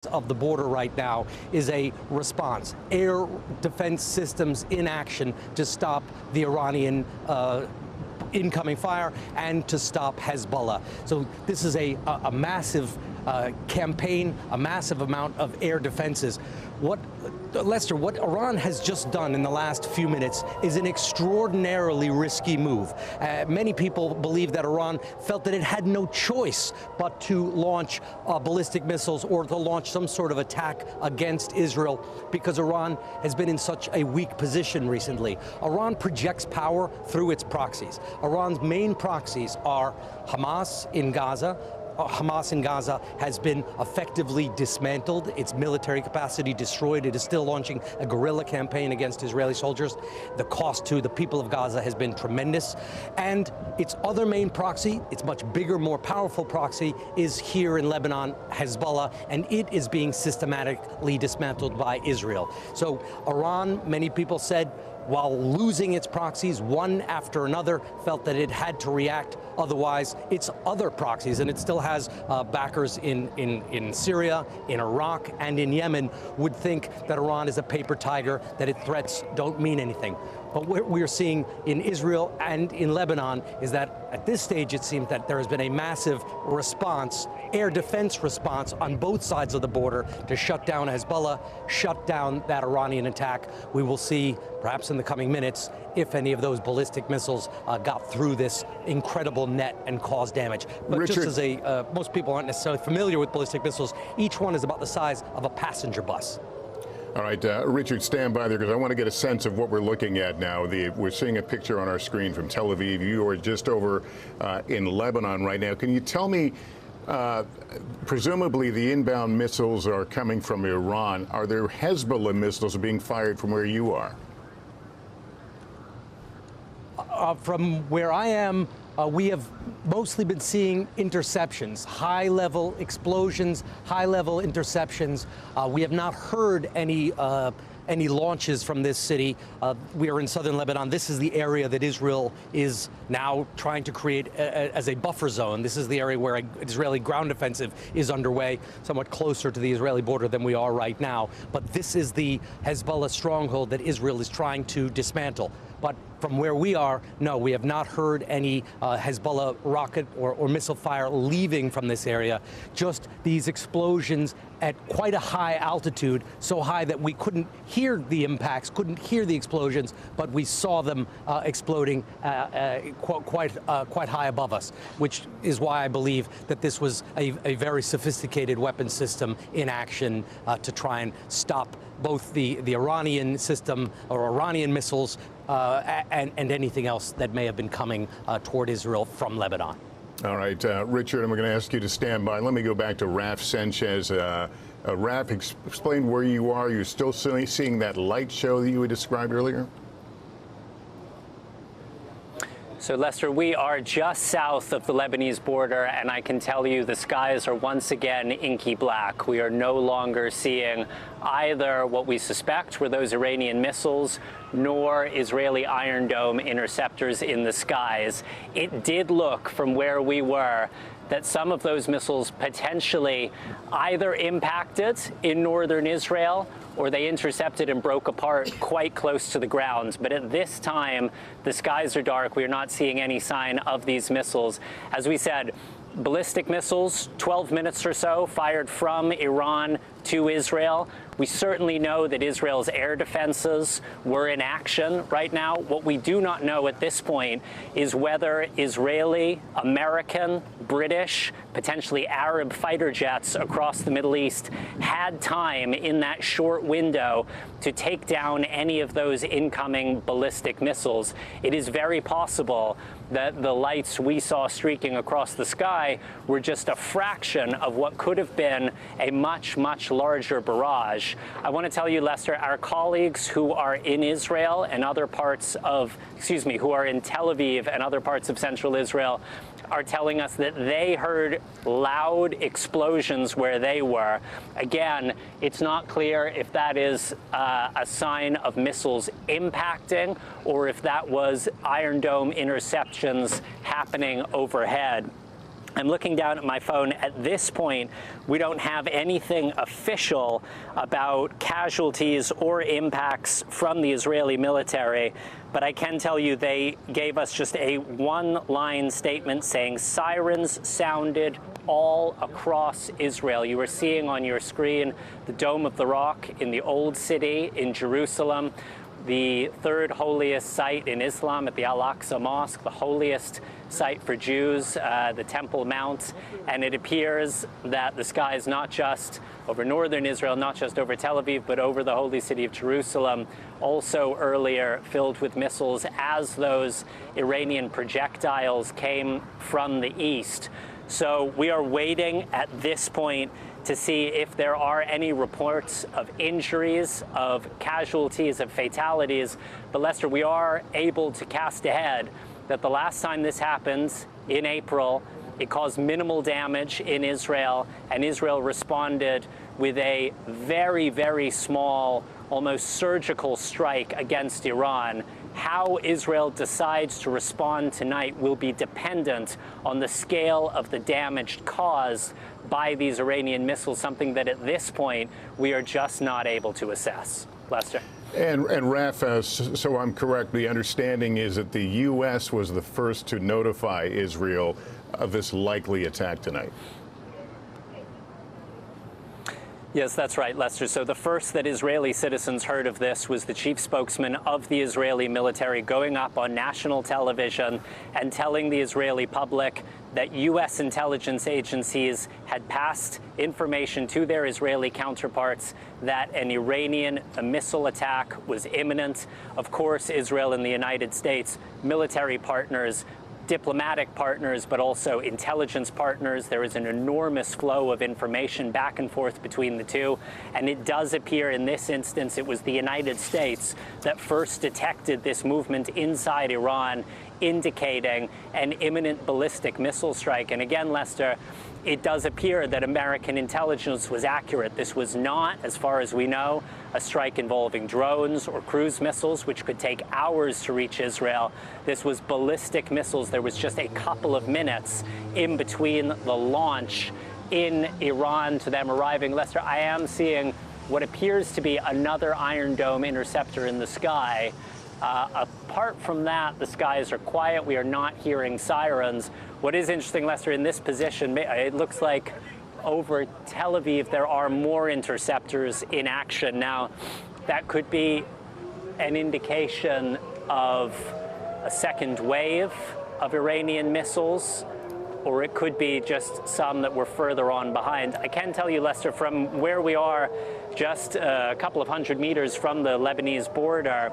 of the border right now is a response. Air defense systems in action to stop the Iranian incoming fire and to stop Hezbollah. So this is a massive campaign, a massive amount of air defenses. Lester, what Iran has just done in the last few minutes is an extraordinarily risky move. Many people believe that Iran felt that it had no choice but to launch ballistic missiles or to launch some sort of attack against Israel because Iran has been in such a weak position recently. Iran projects power through its proxies. Iran's main proxies are Hamas in Gaza. Hamas in Gaza has been effectively dismantled, its military capacity destroyed. It is still launching a guerrilla campaign against Israeli soldiers. The cost to the people of Gaza has been tremendous. And its other main proxy, its much bigger, more powerful proxy, is here in Lebanon, Hezbollah, and it is being systematically dismantled by Israel. So Iran, many people said, while losing its proxies one after another, felt that it had to react. Otherwise, its other proxies, and it still has backers in Syria, in Iraq, and in Yemen, would think that Iran is a paper tiger, that its threats don't mean anything. But what we're seeing in Israel and in Lebanon is that at this stage, it seems that there has been a massive response, air defense response on both sides of the border to shut down Hezbollah, shut down that Iranian attack. We will see, perhaps in the coming minutes, if any of those ballistic missiles got through this incredible net and caused damage. But Richard, just as most people aren't necessarily familiar with ballistic missiles, each one is about the size of a passenger bus. All right, Richard, stand by there because I want to get a sense of what we're looking at now. We're seeing a picture on our screen from Tel Aviv. You are just over in Lebanon right now. Can you tell me, presumably the inbound missiles are coming from Iran. Are there Hezbollah missiles being fired from where you are? From where I am, we have mostly been seeing interceptions, high-level explosions, high-level interceptions. We have not heard any launches from this city. We are in southern Lebanon. This is the area that Israel is now trying to create as a buffer zone. This is the area where an Israeli ground offensive is underway, somewhat closer to the Israeli border than we are right now. But this is the Hezbollah stronghold that Israel is trying to dismantle. But from where we are, no, we have not heard any Hezbollah rocket or missile fire leaving from this area. Just these explosions at quite a high altitude, so high that we couldn't hear the impacts, couldn't hear the explosions, but we saw them exploding quite high above us, which is why I believe that this was a very sophisticated weapon system in action to try and stop both the Iranian system or Iranian missiles and anything else that may have been coming toward Israel from Lebanon. All right, Richard, I'm going to ask you to stand by. Let me go back to Raf Sanchez. Raf, explain where you are. You're still seeing that light show that you had described earlier? So, Lester, we are just south of the Lebanese border, and I can tell you the skies are once again inky black. We are no longer seeing either what we suspect were those Iranian missiles, nor Israeli Iron Dome interceptors in the skies. It did look from where we were that some of those missiles potentially either impacted in northern Israel or they intercepted and broke apart quite close to the ground. But at this time, the skies are dark. We are not seeing any sign of these missiles. As we said, ballistic missiles, 12 minutes or so, fired from Iran to Israel. We certainly know that Israel's air defenses were in action right now. What we do not know at this point is whether Israeli, American, British, potentially Arab fighter jets across the Middle East had time in that short window to take down any of those incoming ballistic missiles. It is very possible that the lights we saw streaking across the sky were just a fraction of what could have been a much, much larger barrage. I want to tell you, Lester, our colleagues who are in Israel and other parts of, who are in Tel Aviv and other parts of central Israel are telling us that they heard loud explosions where they were. Again, it's not clear if that is a sign of missiles impacting or if that was Iron Dome interceptions happening overhead. I'm looking down at my phone. At this point, we don't have anything official about casualties or impacts from the Israeli military, but I can tell you they gave us just a one-line statement saying sirens sounded all across Israel. You are seeing on your screen the Dome of the Rock in the Old City in Jerusalem, the third holiest site in Islam at the Al-Aqsa Mosque, the holiest site for Jews, the Temple Mount, and it appears that the sky is not just over northern Israel, not just over Tel Aviv, but over the holy city of Jerusalem, also earlier filled with missiles as those Iranian projectiles came from the east. So we are waiting at this point to see if there are any reports of injuries, of casualties, of fatalities. But Lester, we are able to cast ahead that the last time this happened in April, it caused minimal damage in Israel, and Israel responded with a very, very small, almost surgical strike against Iran. How Israel decides to respond tonight will be dependent on the scale of the damage caused by these Iranian missiles, something that at this point we are just not able to assess. Lester. And Raf, so I'm correct, the understanding is that the U.S. was the first to notify Israel of this likely attack tonight. Yes, that's right, Lester. So the first that Israeli citizens heard of this was the chief spokesman of the Israeli military going up on national television and telling the Israeli public that U.S. intelligence agencies had passed information to their Israeli counterparts that an Iranian missile attack was imminent. Of course, Israel and the United States, military partners, diplomatic partners, but also intelligence partners. There is an enormous flow of information back and forth between the two. And it does appear in this instance, it was the United States that first detected this movement inside Iran, indicating an imminent ballistic missile strike. And again, Lester, it does appear that American intelligence was accurate. This was not, as far as we know, a strike involving drones or cruise missiles, which could take hours to reach Israel. This was ballistic missiles. There was just a couple of minutes in between the launch in Iran to them arriving. Lester, I am seeing what appears to be another Iron Dome interceptor in the sky. Apart from that, the skies are quiet. We are not hearing sirens. What is interesting, Lester, in this position, it looks like over Tel Aviv there are more interceptors in action. Now, that could be an indication of a second wave of Iranian missiles, or it could be just some that were further on behind. I can tell you, Lester, from where we are, just a couple of hundred meters from the Lebanese border,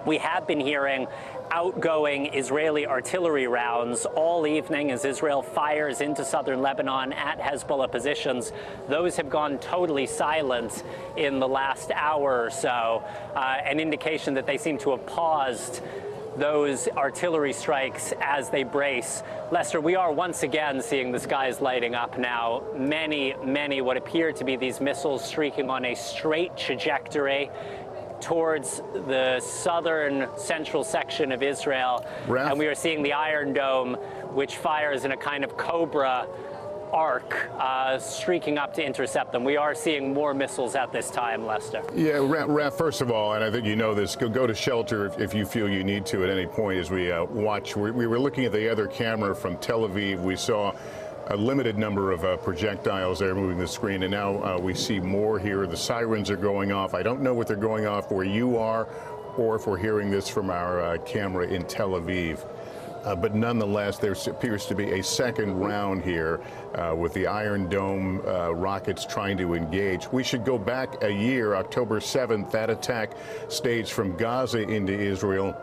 we have been hearing outgoing Israeli artillery rounds all evening as Israel fires into southern Lebanon at Hezbollah positions. Those have gone totally silent in the last hour or so, an indication that they seem to have paused those artillery strikes as they brace. Lester, we are once again seeing the skies lighting up now. Many what appear to be these missiles streaking on a straight trajectory towards the southern central section of Israel. Raf? And we are seeing the Iron Dome, which fires in a kind of cobra arc, streaking up to intercept them. We are seeing more missiles at this time, Lester. Yeah, Raf, first of all, and I think you know this, go to shelter if you feel you need to at any point as we watch. We were looking at the other camera from Tel Aviv. We saw a limited number of projectiles there moving the screen, and now we see more here. The sirens are going off. I don't know what they're going off where you are or if we're hearing this from our camera in Tel Aviv. But nonetheless, there appears to be a second round here with the Iron Dome rockets trying to engage. We should go back a year, October 7th, that attack staged from Gaza into Israel.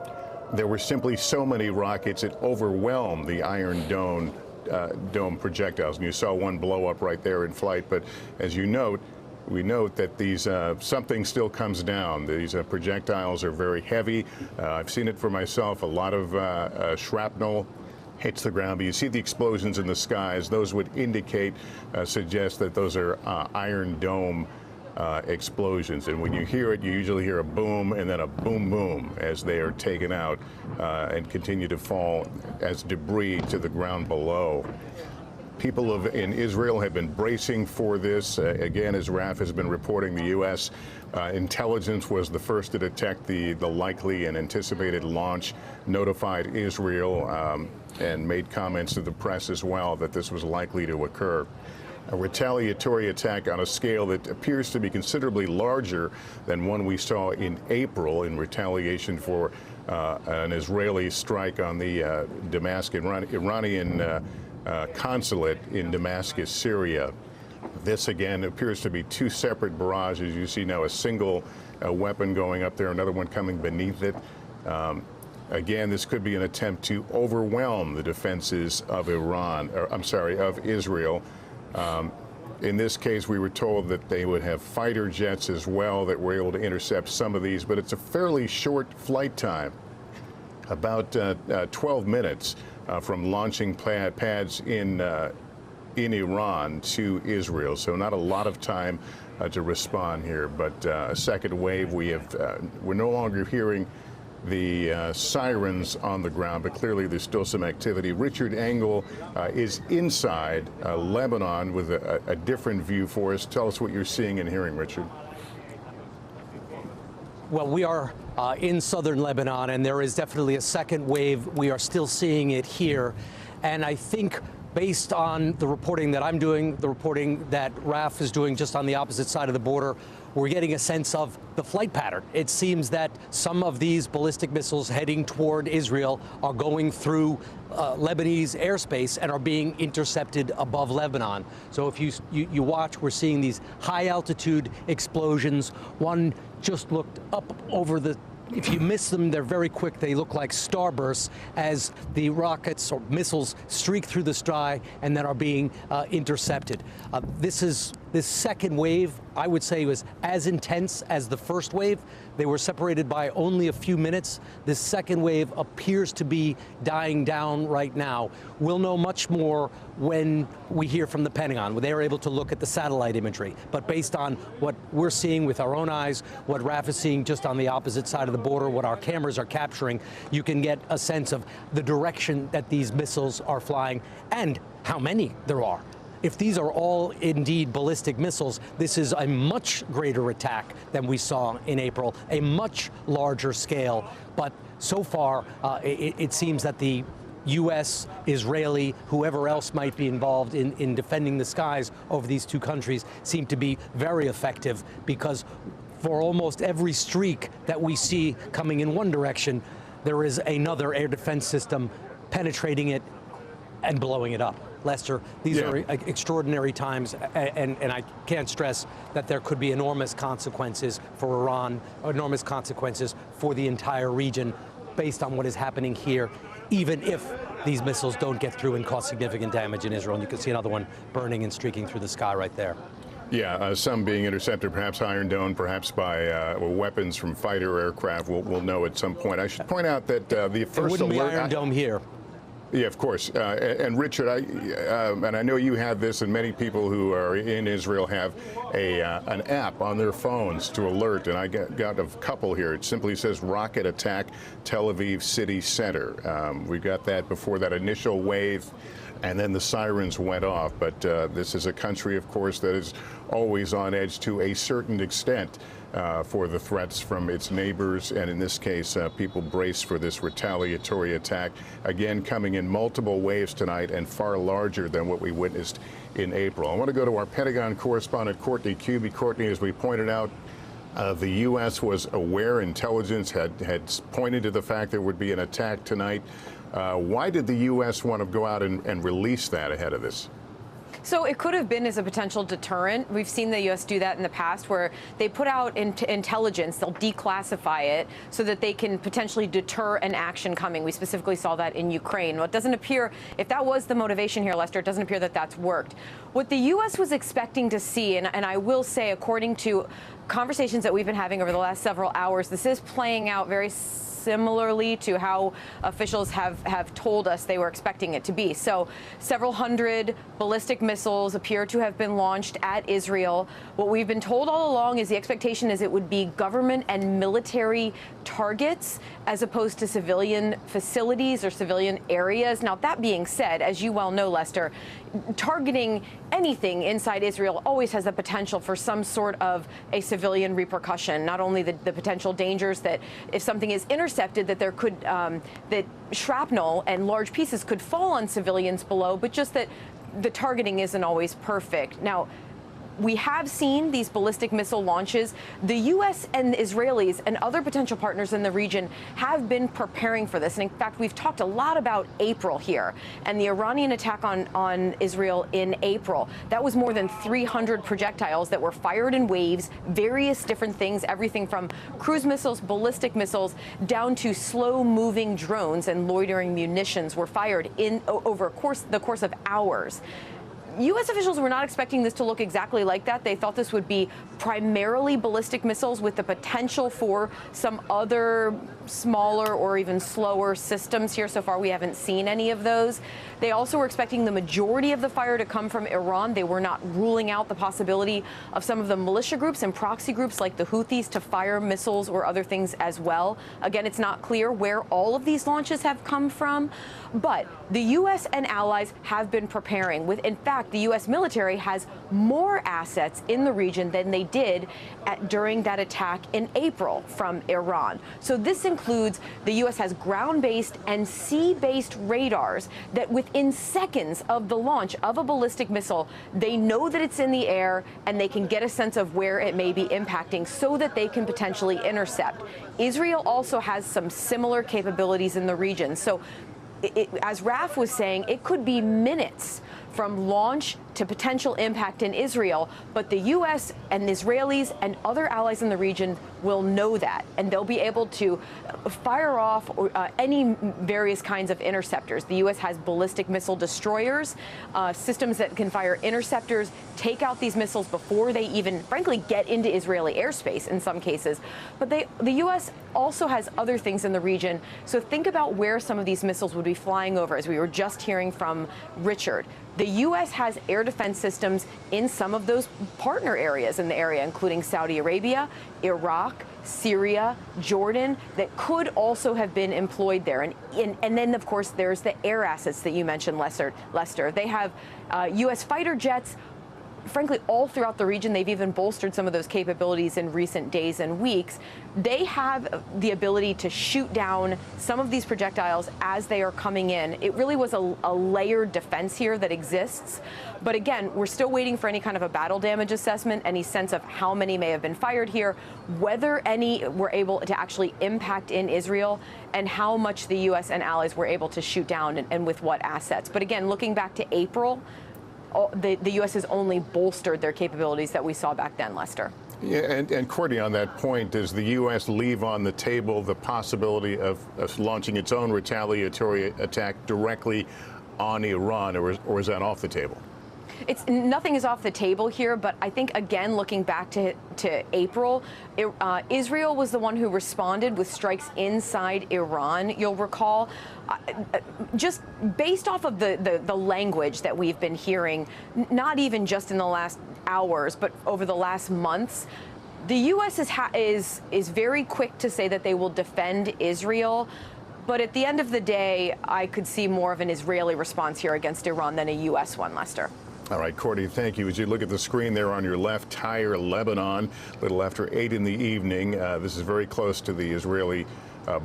There were simply so many rockets, it overwhelmed the Iron Dome projectiles, and you saw one blow up right there in flight. But as you note, we note that these something still comes down. These projectiles are very heavy. I've seen it for myself. A lot of shrapnel hits the ground, but you see the explosions in the skies. Those would indicate, suggest that those are Iron Dome explosions. And when you hear it, you usually hear a boom and then a boom boom as they are taken out and continue to fall as debris to the ground below. People in Israel have been bracing for this. Again, as Raf has been reporting, the U.S. Intelligence was the first to detect the likely and anticipated launch, notified Israel, and made comments to the press as well that this was likely to occur. A retaliatory attack on a scale that appears to be considerably larger than one we saw in April in retaliation for an Israeli strike on the Iranian consulate in Damascus, Syria. This again appears to be two separate barrages. You see now a single weapon going up there, another one coming beneath it. Again, this could be an attempt to overwhelm the defenses of of Israel. In this case, we were told that they would have fighter jets as well that were able to intercept some of these, but it's a fairly short flight time, about 12 minutes from launching pads in Iran to Israel. So not a lot of time to respond here, but a second wave. We're no longer hearing the sirens on the ground, but clearly there's still some activity. Richard Engel is inside Lebanon with a different view for us. Tell us what you're seeing and hearing, Richard. Well, we are in southern Lebanon, and there is definitely a second wave. We are still seeing it here. And I think based on the reporting that I'm doing, the reporting that Raf is doing just on the opposite side of the border, we're getting a sense of the flight pattern. It seems that some of these ballistic missiles heading toward Israel are going through Lebanese airspace and are being intercepted above Lebanon. So if you watch, we're seeing these high altitude explosions. One just looked up over the If you miss them, they're very quick. They look like starbursts as the rockets or missiles streak through the sky and then are being intercepted. This second wave, I would say, was as intense as the first wave. They were separated by only a few minutes. This second wave appears to be dying down right now. We'll know much more when we hear from the Pentagon, where they are able to look at the satellite imagery. But based on what we're seeing with our own eyes, what Raf is seeing just on the opposite side of the border, what our cameras are capturing, you can get a sense of the direction that these missiles are flying and how many there are. If these are all indeed ballistic missiles, this is a much greater attack than we saw in April, a much larger scale. But so far, it seems that the U.S., Israeli, whoever else might be involved in defending the skies over these two countries seem to be very effective, because for almost every streak that we see coming in one direction, there is another air defense system penetrating it and blowing it up. Lester, these are extraordinary times, and I can't stress that there could be enormous consequences for Iran, enormous consequences for the entire region based on what is happening here, even if these missiles don't get through and cause significant damage in Israel. And you can see another one burning and streaking through the sky right there. Yeah, some being intercepted, perhaps Iron Dome, perhaps by weapons from fighter aircraft. We'll know at some point. I should point out that the first it wouldn't be Iron Dome here. Yeah, of course. And Richard, and I know you have this, and many people who are in Israel have an app on their phones to alert. And I got a couple here. It simply says rocket attack Tel Aviv city center. We got that before that initial wave, and then the sirens went off. But this is a country, of course, that is always on edge to a certain extent for the threats from its neighbors, and in this case, people brace for this retaliatory attack, again coming in multiple waves tonight and far larger than what we witnessed in April. I want to go to our Pentagon correspondent, Courtney Kube. Courtney, as we pointed out, the U.S. was aware, intelligence had pointed to the fact there would be an attack tonight. Why did the U.S. want to go out and release that ahead of this? So it could have been as a potential deterrent. We've seen the U.S. do that in the past, where they put out intelligence, they'll declassify it so that they can potentially deter an action coming. We specifically saw that in Ukraine. Well, it doesn't appear, if that was the motivation here, Lester, it doesn't appear that that's worked. What the U.S. was expecting to see, and I will say, according to conversations that we've been having over the last several hours, this is playing out very similarly to how officials have told us they were expecting it to be. So several hundred ballistic missiles appear to have been launched at Israel. What we've been told all along is the expectation is it would be government and military targets as opposed to civilian facilities or civilian areas. Now, that being said, as you well know, Lester, targeting anything inside Israel always has the potential for some sort of a civilian repercussion. Not only the potential dangers that if something is intercepted, that there could that shrapnel and large pieces could fall on civilians below, but just that the targeting isn't always perfect. Now, we have seen these ballistic missile launches. The U.S. and the Israelis and other potential partners in the region have been preparing for this. And in fact, we've talked a lot about April here and the Iranian attack on Israel in April. That was more than 300 projectiles that were fired in waves, various different things, everything from cruise missiles, ballistic missiles, down to slow-moving drones and loitering munitions were fired over the course of hours. U.S. officials were not expecting this to look exactly like that. They thought this would be primarily ballistic missiles with the potential for some other smaller or even slower systems here. So far, we haven't seen any of those. They also were expecting the majority of the fire to come from Iran. They were not ruling out the possibility of some of the militia groups and proxy groups like the Houthis to fire missiles or other things as well. Again, it's not clear where all of these launches have come from, but the U.S. and allies have been preparing. In fact, the U.S. military has more assets in the region than they did during that attack in April from Iran. So this includes the U.S. has ground-based and sea-based radars that within seconds of the launch of a ballistic missile, they know that it's in the air and they can get a sense of where it may be impacting so that they can potentially intercept. Israel also has some similar capabilities in the region. So as Raf was saying, it could be minutes from launch to potential impact in Israel, but the U.S. and the Israelis and other allies in the region will know that, and they'll be able to fire off any various kinds of interceptors. The U.S. has ballistic missile destroyers, systems that can fire interceptors, take out these missiles before they even, frankly, get into Israeli airspace in some cases. But the U.S. also has other things in the region, so think about where some of these missiles would be flying over, as we were just hearing from Richard. The U.S. has air defense systems in some of those partner areas in the area, including Saudi Arabia, Iraq, Syria, Jordan, that could also have been employed there. And then, of course, there's the air assets that you mentioned, Lester. They have U.S. fighter jets. Frankly, all throughout the region, they've even bolstered some of those capabilities in recent days and weeks. They have the ability to shoot down some of these projectiles as they are coming in. It really was a layered defense here that exists. But again, we're still waiting for any kind of a battle damage assessment, any sense of how many may have been fired here, whether any were able to actually impact in Israel, and how much the U.S. and allies were able to shoot down and with what assets. But again, looking back to April, the U.S. has only bolstered their capabilities that we saw back then, Lester. Yeah, and Courtney, on that point, does the U.S. leave on the table the possibility of launching its own retaliatory attack directly on Iran, or is that off the table? Nothing is off the table here, but I think, again, looking back to April, Israel was the one who responded with strikes inside Iran, you'll recall. Just based off of the language that we've been hearing, not even just in the last hours, but over the last months, the U.S. is very quick to say that they will defend Israel. But at the end of the day, I could see more of an Israeli response here against Iran than a U.S. one, Lester. All right, Courtney, thank you. As you look at the screen there on your left, Tyre, Lebanon, a little after 8 in the evening. This is very close to the Israeli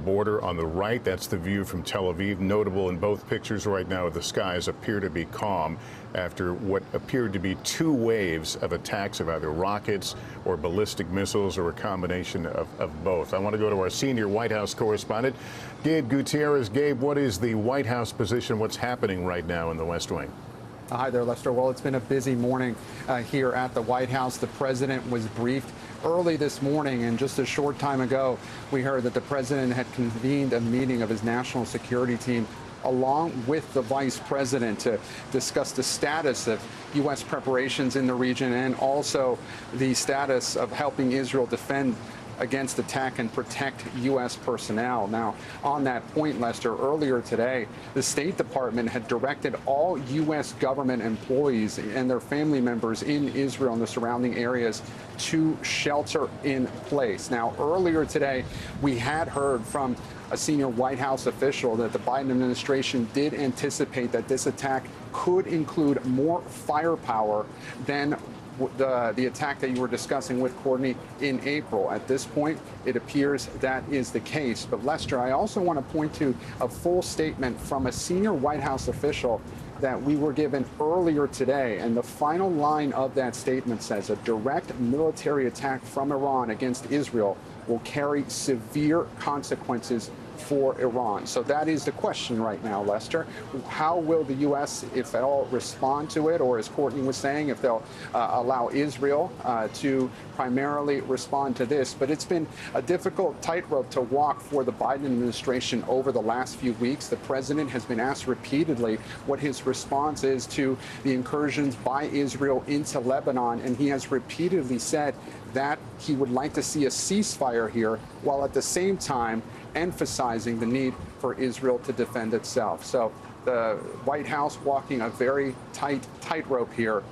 border. On the right, that's the view from Tel Aviv. Notable in both pictures right now, the skies appear to be calm after what appeared to be 2 waves of attacks of either rockets or ballistic missiles or a combination of both. I want to go to our senior White House correspondent, Gabe Gutierrez. Gabe, what is the White House position? What's happening right now in the West Wing? Hi there, Lester. Well, it's been a busy morning here at the White House. The president was briefed early this morning, and just a short time ago, we heard that the president had convened a meeting of his national security team along with the vice president to discuss the status of U.S. preparations in the region and also the status of helping Israel defend against attack and protect U.S. personnel. Now, on that point, Lester, earlier today, the State Department had directed all U.S. government employees and their family members in Israel and the surrounding areas to shelter in place. Now, earlier today, we had heard from a senior White House official that the Biden administration did anticipate that this attack could include more firepower than the attack that you were discussing with Courtney in April. At this point, it appears that is the case. But Lester, I also want to point to a full statement from a senior White House official that we were given earlier today. And the final line of that statement says a direct military attack from Iran against Israel will carry severe consequences for Iran. So that is the question right now, Lester. How will the U.S., if at all, respond to it? Or as Courtney was saying, if they'll allow Israel to primarily respond to this. But it's been a difficult tightrope to walk for the Biden administration over the last few weeks. The president has been asked repeatedly what his response is to the incursions by Israel into Lebanon. And he has repeatedly said that he would like to see a ceasefire here, while at the same time emphasizing the need for Israel to defend itself. So the White House walking a very tightrope here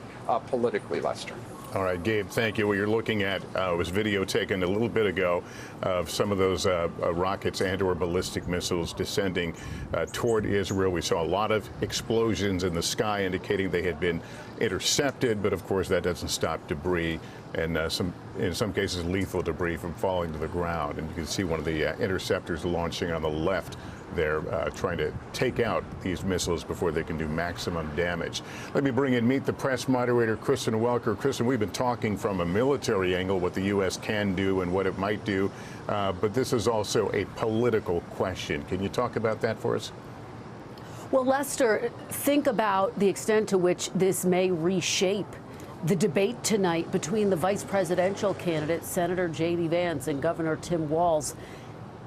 politically, Lester. All right, Gabe, thank you. What you're looking at was video taken a little bit ago of some of those rockets and/or ballistic missiles descending toward Israel. We saw a lot of explosions in the sky indicating they had been intercepted, but of course that doesn't stop debris and in some cases lethal debris from falling to the ground. And you can see one of the interceptors launching on the left there, trying to take out these missiles before they can do maximum damage. Let me bring in Meet the Press moderator Kristen Welker. Kristen, we've been talking from a military angle what the U.S. can do and what it might do, but this is also a political question. Can you talk about that for us? Well, Lester, think about the extent to which this may reshape the debate tonight between the vice presidential candidate, Senator J.D. Vance, and Governor Tim Walz.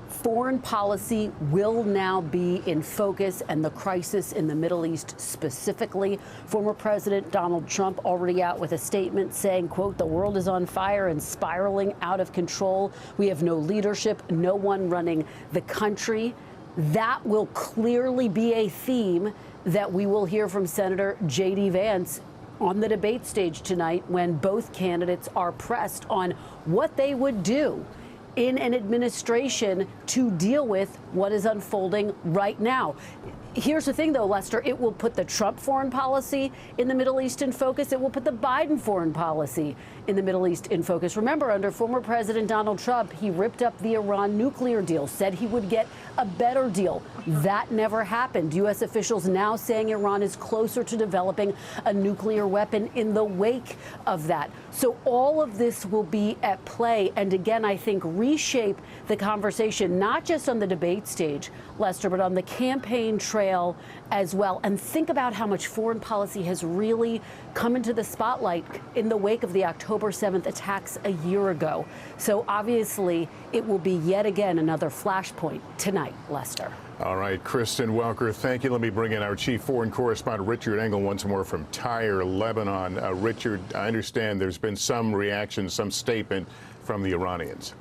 Foreign policy will now be in focus, and the crisis in the Middle East specifically. Former President Donald Trump already out with a statement saying, quote, the world is on fire and spiraling out of control. We have no leadership, no one running the country. That will clearly be a theme that we will hear from Senator J.D. Vance on the debate stage tonight when both candidates are pressed on what they would do in an administration to deal with what is unfolding right now. Here's the thing, though, Lester, it will put the Trump foreign policy in the Middle East in focus. It will put the Biden foreign policy in the Middle East in focus. Remember, under former President Donald Trump, he ripped up the Iran nuclear deal, said he would get a better deal. That never happened. U.S. officials now saying Iran is closer to developing a nuclear weapon in the wake of that. So all of this will be at play. And again, I think reshape the conversation, not just on the debate stage, Lester, but on the campaign trail as well. And think about how much foreign policy has really come into the spotlight in the wake of the October 7th attacks a year ago. So obviously, it will be yet again another flashpoint tonight, Lester. All right, Kristen Welker, thank you. Let me bring in our chief foreign correspondent, Richard Engel, once more from Tyre, Lebanon. Richard, I understand there's been some reaction, some statement from the Iranians.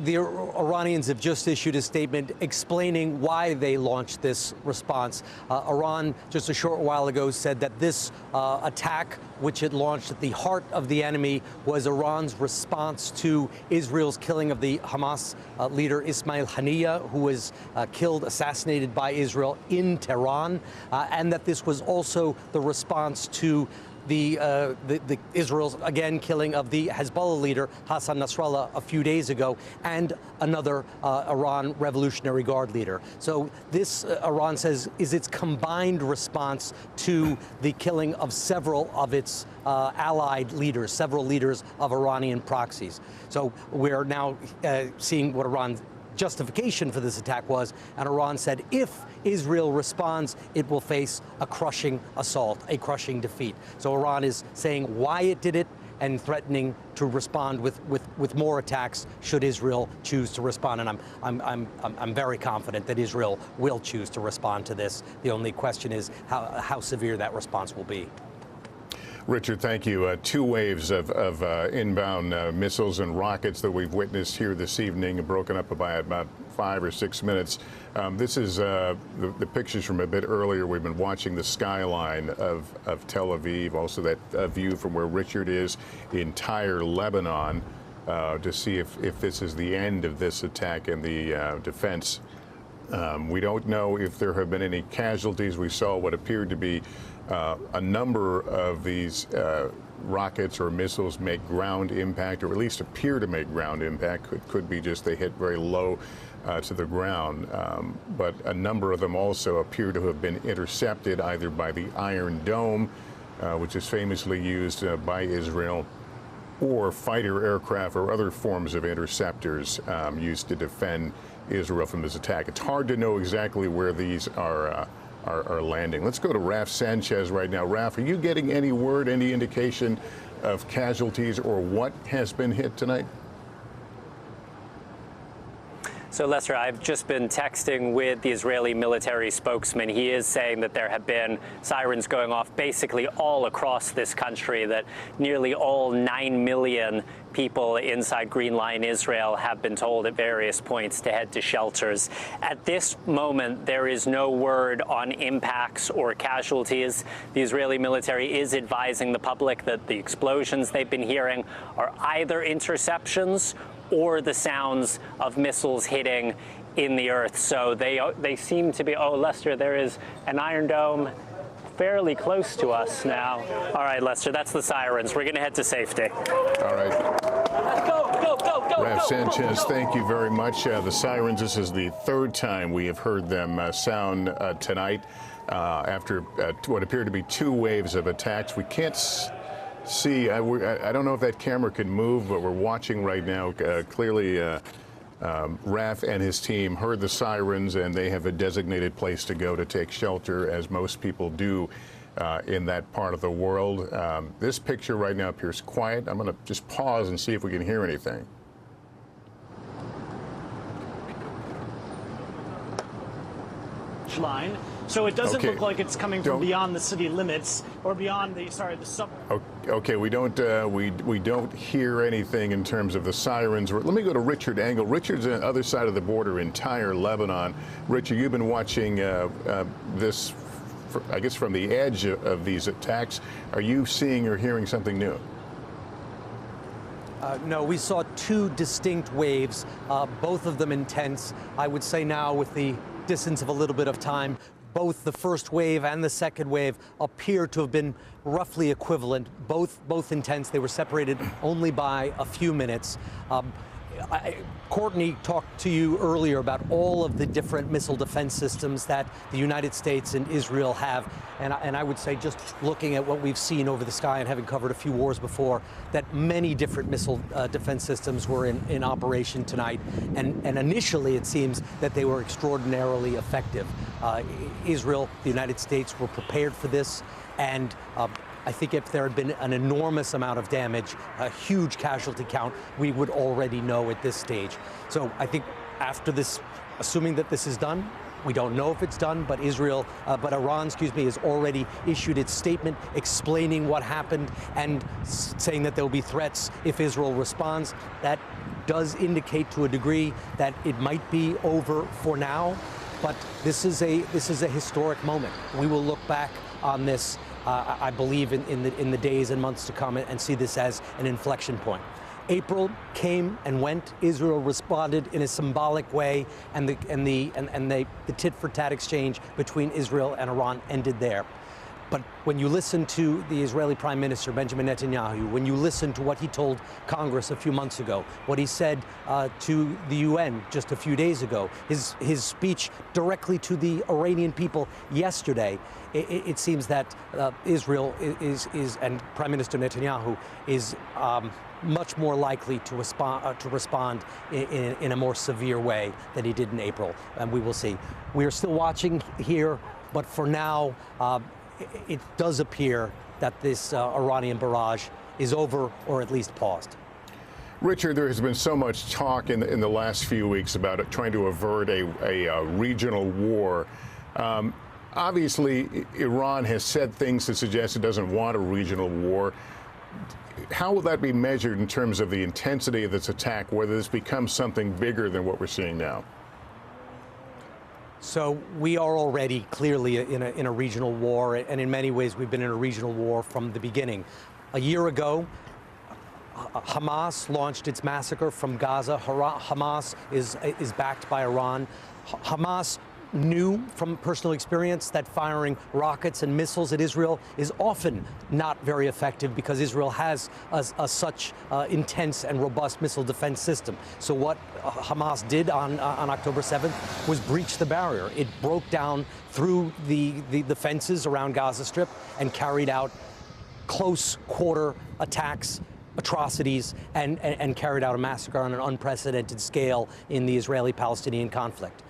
The Iranians have just issued a statement explaining why they launched this response. Iran, just a short while ago, said that this attack, which it launched at the heart of the enemy, was Iran's response to Israel's killing of the Hamas leader Ismail Haniyeh, who was killed, assassinated by Israel in Tehran, and that this was also the response to the Israel's, again, killing of the Hezbollah leader, Hassan Nasrallah, a few days ago, and another Iran Revolutionary Guard leader. So this, Iran says, is its combined response to the killing of several of its allied leaders, several leaders of Iranian proxies. So we're now seeing what Iran's justification for this attack was, and Iran said if Israel responds, it will face a crushing assault, a crushing defeat. So Iran is saying why it did it and threatening to respond with more attacks should Israel choose to respond. And I'm very confident that Israel will choose to respond to this. The only question is how severe that response will be. Richard, thank you. Two waves of inbound missiles and rockets that we've witnessed here this evening, broken up by about 5 or 6 minutes. This is the pictures from a bit earlier. We've been watching the skyline of Tel Aviv, also that view from where Richard is in Tyre, Lebanon, to see if this is the end of this attack and the defense. We don't know if there have been any casualties. We saw what appeared to be a number of these rockets or missiles make ground impact, or at least appear to make ground impact. Could be just they hit very low to the ground. But a number of them also appear to have been intercepted either by the Iron Dome, which is famously used by Israel, or fighter aircraft or other forms of interceptors used to defend Israel from this attack. It's hard to know exactly where these are landing. Let's go to Raf Sanchez right now. Raf, are you getting any word, any indication of casualties or what has been hit tonight? So, Lester, I've just been texting with the Israeli military spokesman. He is saying that there have been sirens going off basically all across this country, that nearly all 9 million people inside Green Line, Israel, have been told at various points to head to shelters. At this moment, there is no word on impacts or casualties. The Israeli military is advising the public that the explosions they've been hearing are either interceptions or the sounds of missiles hitting in the earth. So they seem to be, oh, Lester, there is an Iron Dome fairly close to us now. All right, Lester, that's the sirens. We're going to head to safety. All right. Go. Raf Sanchez, thank you very much. The sirens, this is the third time we have heard them sound tonight after what appear to be 2 waves of attacks. We can't see, I don't know if that camera can move, but we're watching right now. Clearly, Raf and his team heard the sirens, and they have a designated place to go to take shelter, as most people do in that part of the world. This picture right now appears quiet. I'm going to just pause and see if we can hear anything. Line. So it doesn't Okay. look like it's coming from beyond the city limits or beyond the suburb. Okay, we don't hear anything in terms of the sirens. Let me go to Richard Engel. Richard's on the other side of the border in Tyre, Lebanon. Richard, you've been watching this, I guess, from the edge of these attacks. Are you seeing or hearing something new? No, we saw 2 distinct waves, both of them intense. I would say now, with the distance of a little bit of time, both the first wave and the second wave appear to have been roughly equivalent, both intense. They were separated only by a few minutes. Courtney talked to you earlier about all of the different missile defense systems that the United States and Israel have. And I would say, just looking at what we've seen over the sky and having covered a few wars before, that many different missile defense systems were in operation tonight. And initially, it seems that they were extraordinarily effective. Israel, the United States were prepared for this. And I think if there had been an enormous amount of damage, a huge casualty count, we would already know at this stage. So I think after this, assuming that this is done, we don't know if it's done, but Iran, has already issued its statement explaining what happened and saying that there will be threats if Israel responds. That does indicate to a degree that it might be over for now, but this is a historic moment. We will look back on this, I believe, in the days and months to come, and see this as an inflection point. April came and went. Israel responded in a symbolic way, and the tit-for-tat exchange between Israel and Iran ended there. But when you listen to the Israeli Prime Minister, Benjamin Netanyahu, when you listen to what he told Congress a few months ago, what he said to the UN just a few days ago, his speech directly to the Iranian people yesterday, it seems that Israel is and Prime Minister Netanyahu is much more likely to respond in a more severe way than he did in April, and we will see. We are still watching here, but for now, it does appear that this Iranian barrage is over, or at least paused. Richard, there has been so much talk in the last few weeks about trying to avert a regional war. Obviously, Iran has said things to suggest it doesn't want a regional war. How will that be measured in terms of the intensity of this attack, whether this becomes something bigger than what we're seeing now? So we are already clearly in a regional war, and in many ways we've been in a regional war from the beginning. A year ago, Hamas launched its massacre from Gaza. Hamas is backed by Iran. Hamas knew from personal experience that firing rockets and missiles at Israel is often not very effective because Israel has such intense and robust missile defense system. So what Hamas did on October 7th was breach the barrier. It broke down through the fences around Gaza Strip and carried out close quarter attacks, atrocities, and carried out a massacre on an unprecedented scale in the Israeli-Palestinian conflict.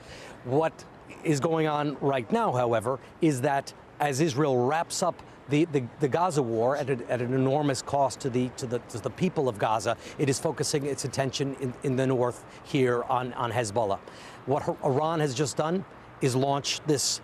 What is going on right now, however, is that as Israel wraps up the Gaza war at an enormous cost to the people of Gaza, it is focusing its attention in the north here on Hezbollah. What Iran has just done is launch this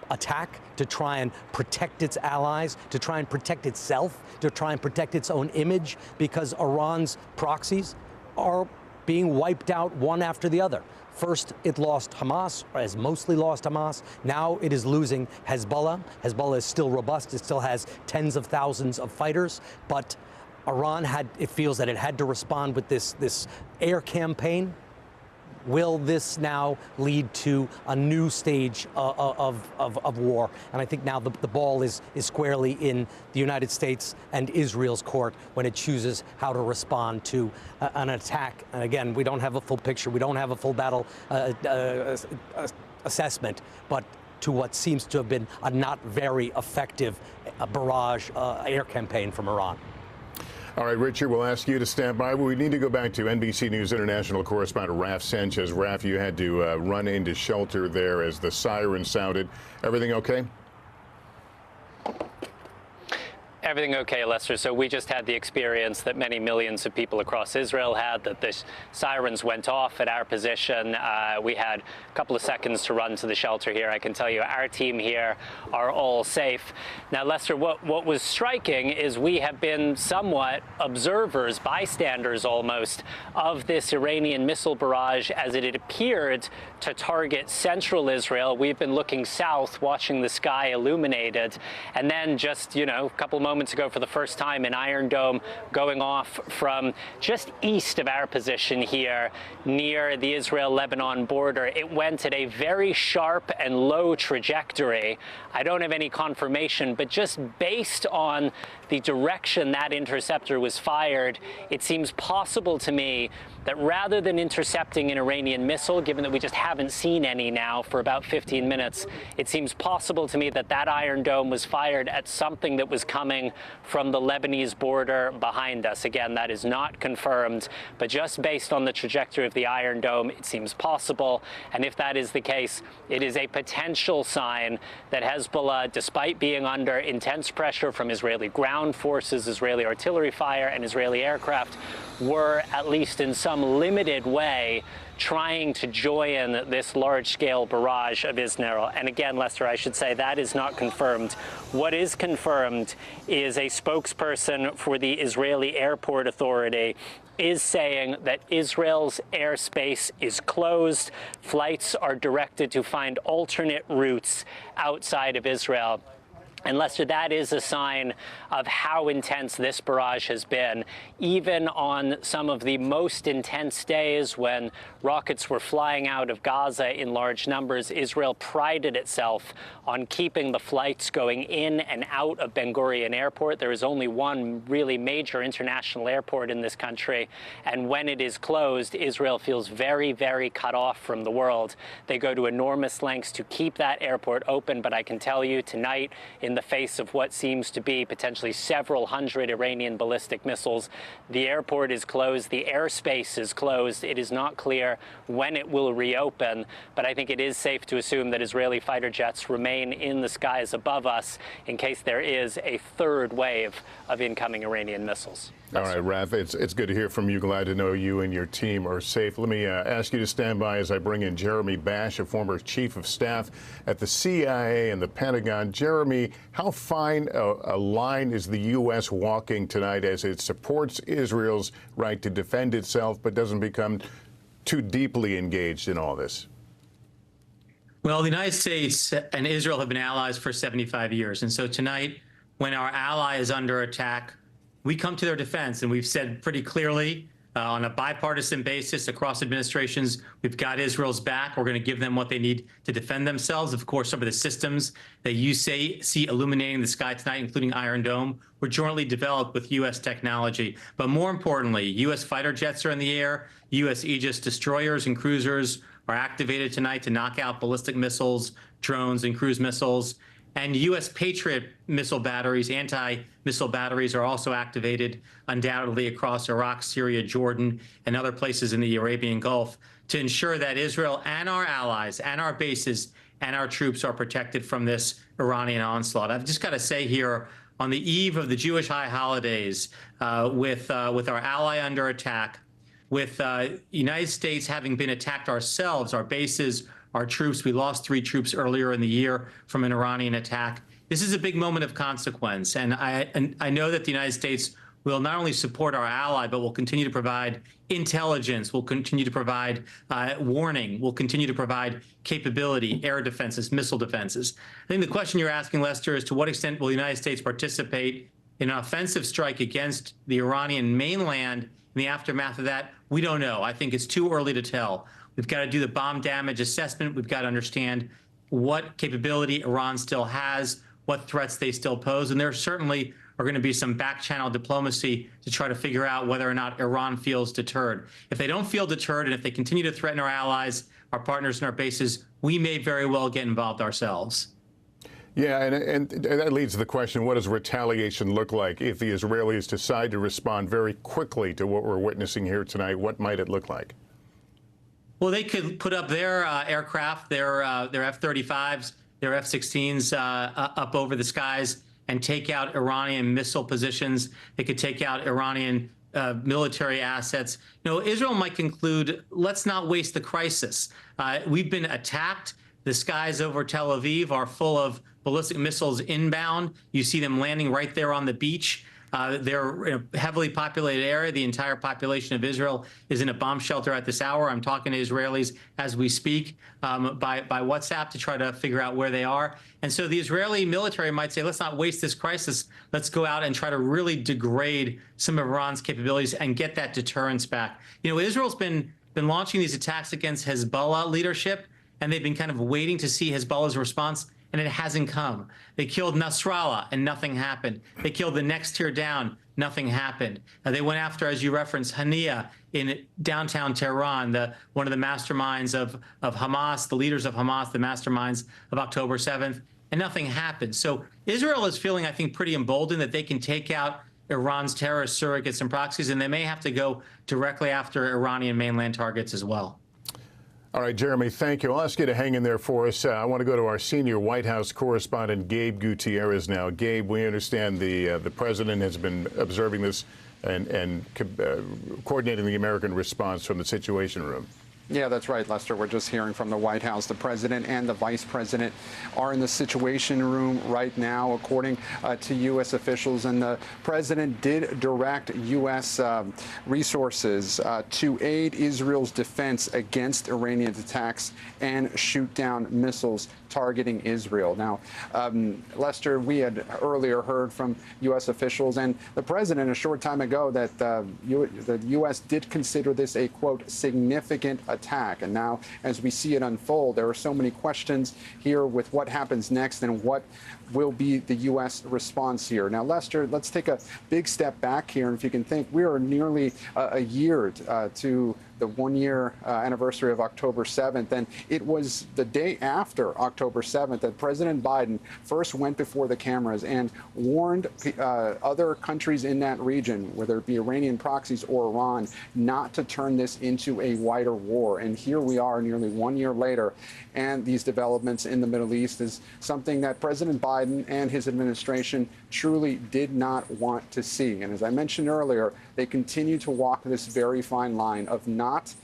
attack to try and protect its allies, to try and protect itself, to try and protect its own image, because Iran's proxies are being wiped out one after the other. First, it lost Hamas, or has mostly lost Hamas. Now it is losing Hezbollah. Hezbollah is still robust. It still has tens of thousands of fighters. But Iran it feels that it had to respond with this air campaign. Will this now lead to a new stage of war? And I think now the ball is squarely in the United States and Israel's court when it chooses how to respond to an attack. And again, we don't have a full picture. We don't have a full battle assessment, but to what seems to have been a not very effective barrage air campaign from Iran. All right, Richard, we'll ask you to stand by. We need to go back to NBC News International correspondent Raf Sanchez. Raf, you had to run into shelter there as the siren sounded. Everything okay? Everything okay, Lester. So we just had the experience that many millions of people across Israel had, that the sirens went off at our position. We had a couple of seconds to run to the shelter here. I can tell you our team here are all safe. Now, Lester, what was striking is we have been somewhat observers, bystanders almost, of this Iranian missile barrage as it had appeared to target central Israel. We've been looking south, watching the sky illuminated, and then just, a couple moments ago for the first time, an Iron Dome going off from just east of our position here near the Israel-Lebanon border. It went at a very sharp and low trajectory. I don't have any confirmation, but just based on the direction that interceptor was fired, it seems possible to me that rather than intercepting an Iranian missile, given that we just haven't seen any now for about 15 minutes, it seems possible to me that that Iron Dome was fired at something that was coming from the Lebanese border behind us. Again, that is not confirmed, but just based on the trajectory of the Iron Dome, it seems possible. And if that is the case, it is a potential sign that Hezbollah, despite being under intense pressure from Israeli ground forces, Israeli artillery fire, and Israeli aircraft, were, at least in some limited way, trying to join this large-scale barrage of Israel. And again, Lester, I should say that is not confirmed. What is confirmed is a spokesperson for the Israeli Airport Authority is saying that Israel's airspace is closed. Flights are directed to find alternate routes outside of Israel. And Lester, that is a sign of how intense this barrage has been. Even on some of the most intense days when rockets were flying out of Gaza in large numbers, Israel prided itself on keeping the flights going in and out of Ben Gurion Airport. There is only one really major international airport in this country. And when it is closed, Israel feels very, very cut off from the world. They go to enormous lengths to keep that airport open. But I can tell you tonight, in the face of what seems to be potentially several hundred Iranian ballistic missiles, the airport is closed, the airspace is closed. It is not clear when it will reopen, but I think it is safe to assume that Israeli fighter jets remain in the skies above us in case there is a third wave of incoming Iranian missiles. All right, Raph, it's good to hear from you. Glad to know you and your team are safe. Let me ask you to stand by as I bring in Jeremy Bash, a former chief of staff at the CIA and the Pentagon. Jeremy, how fine a line is the U.S. walking tonight as it supports Israel's right to defend itself but doesn't become too deeply engaged in all this? Well, the United States and Israel have been allies for 75 years. And so tonight, when our ally is under attack, we come to their defense. And we've said pretty clearly on a bipartisan basis across administrations, we've got Israel's back. We're going to give them what they need to defend themselves. Of course, some of the systems that you see illuminating the sky tonight, including Iron Dome, were jointly developed with U.S. technology. But more importantly, U.S. fighter jets are in the air. U.S. Aegis destroyers and cruisers are activated tonight to knock out ballistic missiles, drones, and cruise missiles. And U.S. Patriot missile batteries, anti-missile batteries, are also activated undoubtedly across Iraq, Syria, Jordan, and other places in the Arabian Gulf to ensure that Israel and our allies and our bases and our troops are protected from this Iranian onslaught. I've just got to say here, on the eve of the Jewish high holidays, with our ally under attack, with United States having been attacked ourselves, our bases, our troops, we lost 3 troops earlier in the year from an Iranian attack. This is a big moment of consequence. And I know that the United States will not only support our ally, but will continue to provide intelligence, will continue to provide warning, will continue to provide capability, air defenses, missile defenses. I think the question you're asking, Lester, is to what extent will the United States participate in an offensive strike against the Iranian mainland in the aftermath of that? We don't know. I think it's too early to tell. We've got to do the bomb damage assessment. We've got to understand what capability Iran still has, what threats they still pose. And there certainly are going to be some back-channel diplomacy to try to figure out whether or not Iran feels deterred. If they don't feel deterred, and if they continue to threaten our allies, our partners, and our bases, we may very well get involved ourselves. Yeah, and that leads to the question, what does retaliation look like if the Israelis decide to respond very quickly to what we're witnessing here tonight? What might it look like? Well, they could put up their aircraft, their F-35s, their F-16s up over the skies and take out Iranian missile positions. They could take out Iranian military assets. You know, Israel might conclude, let's not waste the crisis. We've been attacked. The skies over Tel Aviv are full of ballistic missiles inbound. You see them landing right there on the beach. They're in a heavily populated area. The entire population of Israel is in a bomb shelter at this hour. I'm talking to Israelis as we speak by WhatsApp to try to figure out where they are. And so the Israeli military might say, let's not waste this crisis. Let's go out and try to really degrade some of Iran's capabilities and get that deterrence back. You know, Israel's been launching these attacks against Hezbollah leadership, and they've been kind of waiting to see Hezbollah's response, and it hasn't come. They killed Nasrallah, and nothing happened. They killed the next tier down, nothing happened. They went after, as you referenced, Hania in downtown Tehran, one of the masterminds of Hamas, the leaders of Hamas, the masterminds of October 7th, and nothing happened. So Israel is feeling, I think, pretty emboldened that they can take out Iran's terrorist surrogates and proxies, and they may have to go directly after Iranian mainland targets as well. All right, Jeremy, thank you. I'll ask you to hang in there for us. I want to go to our senior White House correspondent, Gabe Gutierrez now. Gabe, we understand the president has been observing this and coordinating the American response from the Situation Room. Yeah, that's right, Lester. We're just hearing from the White House. The president and the vice president are in the Situation Room right now, according to U.S. officials. And the president did direct U.S. resources to aid Israel's defense against Iranian attacks and shoot down missiles targeting Israel. Now, Lester, we had earlier heard from U.S. officials and the president a short time ago that the U.S. did consider this a, quote, significant attack. And now, as we see it unfold, there are so many questions here with what happens next and what will be the U.S. response here. Now, Lester, let's take a big step back here. And if you can think, we are nearly a year to the one-year anniversary of October 7th. And it was the day after October 7th that President Biden first went before the cameras and warned other countries in that region, whether it be Iranian proxies or Iran, not to turn this into a wider war. war. And here we are nearly 1 year later, and these developments in the Middle East is something that President Biden and his administration truly did not want to see. And as I mentioned earlier, they continue to walk this very fine line of not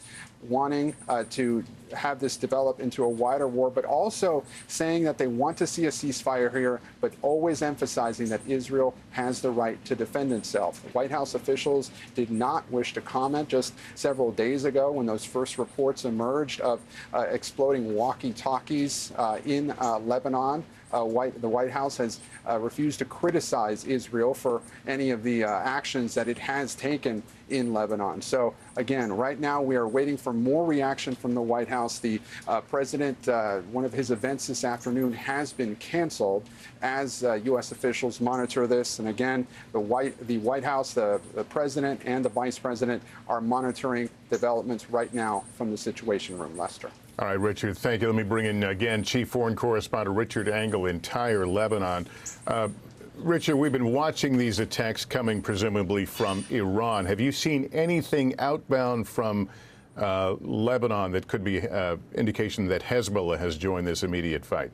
wanting to have this develop into a wider war, but also saying that they want to see a ceasefire here, but always emphasizing that Israel has the right to defend itself. White House officials did not wish to comment just several days ago when those first reports emerged of exploding walkie-talkies in Lebanon. The White House has refused to criticize Israel for any of the actions that it has taken in Lebanon. So again, right now we are waiting for more reaction from the White House. The president, one of his events this afternoon has been canceled as U.S. officials monitor this. And again, the White House, the president and the vice president are monitoring developments right now from the Situation Room. Lester. All right, Richard, thank you. Let me bring in again Chief Foreign Correspondent Richard Engel in Tyre, Lebanon. Richard, we've been watching these attacks coming presumably from Iran. Have you seen anything outbound from Lebanon that could be indication that Hezbollah has joined this immediate fight?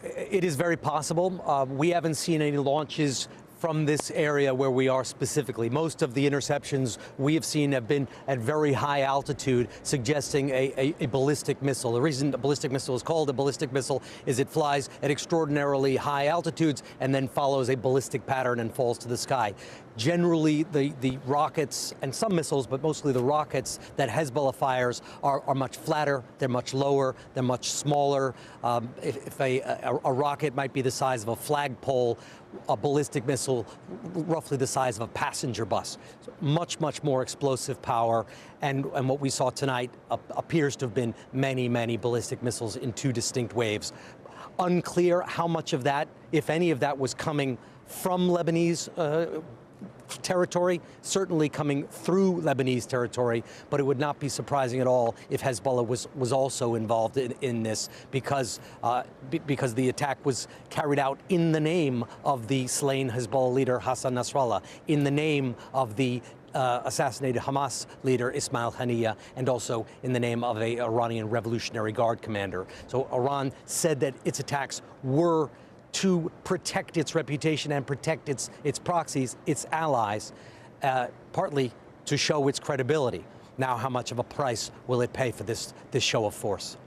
It is very possible. We haven't seen any launches from this area where we are specifically. Most of the interceptions we have seen have been at very high altitude, suggesting a ballistic missile. The reason a ballistic missile is called a ballistic missile is it flies at extraordinarily high altitudes and then follows a ballistic pattern and falls to the sky. Generally, the rockets and some missiles, but mostly the rockets that Hezbollah fires are much flatter, they're much lower, they're much smaller. If a rocket might be the size of a flagpole, a ballistic missile roughly the size of a passenger bus. So much, much more explosive power. And what we saw tonight appears to have been many, many ballistic missiles in two distinct waves. Unclear how much of that, if any of that, was coming from Lebanese territory, certainly coming through Lebanese territory, but it would not be surprising at all if Hezbollah was also involved in this, because the attack was carried out in the name of the slain Hezbollah leader Hassan Nasrallah, in the name of the assassinated Hamas leader Ismail Haniyeh, and also in the name of an Iranian Revolutionary Guard commander. So Iran said that its attacks were to protect its reputation and protect its proxies, its allies, partly to show its credibility. Now, how much of a price will it pay for this show of force?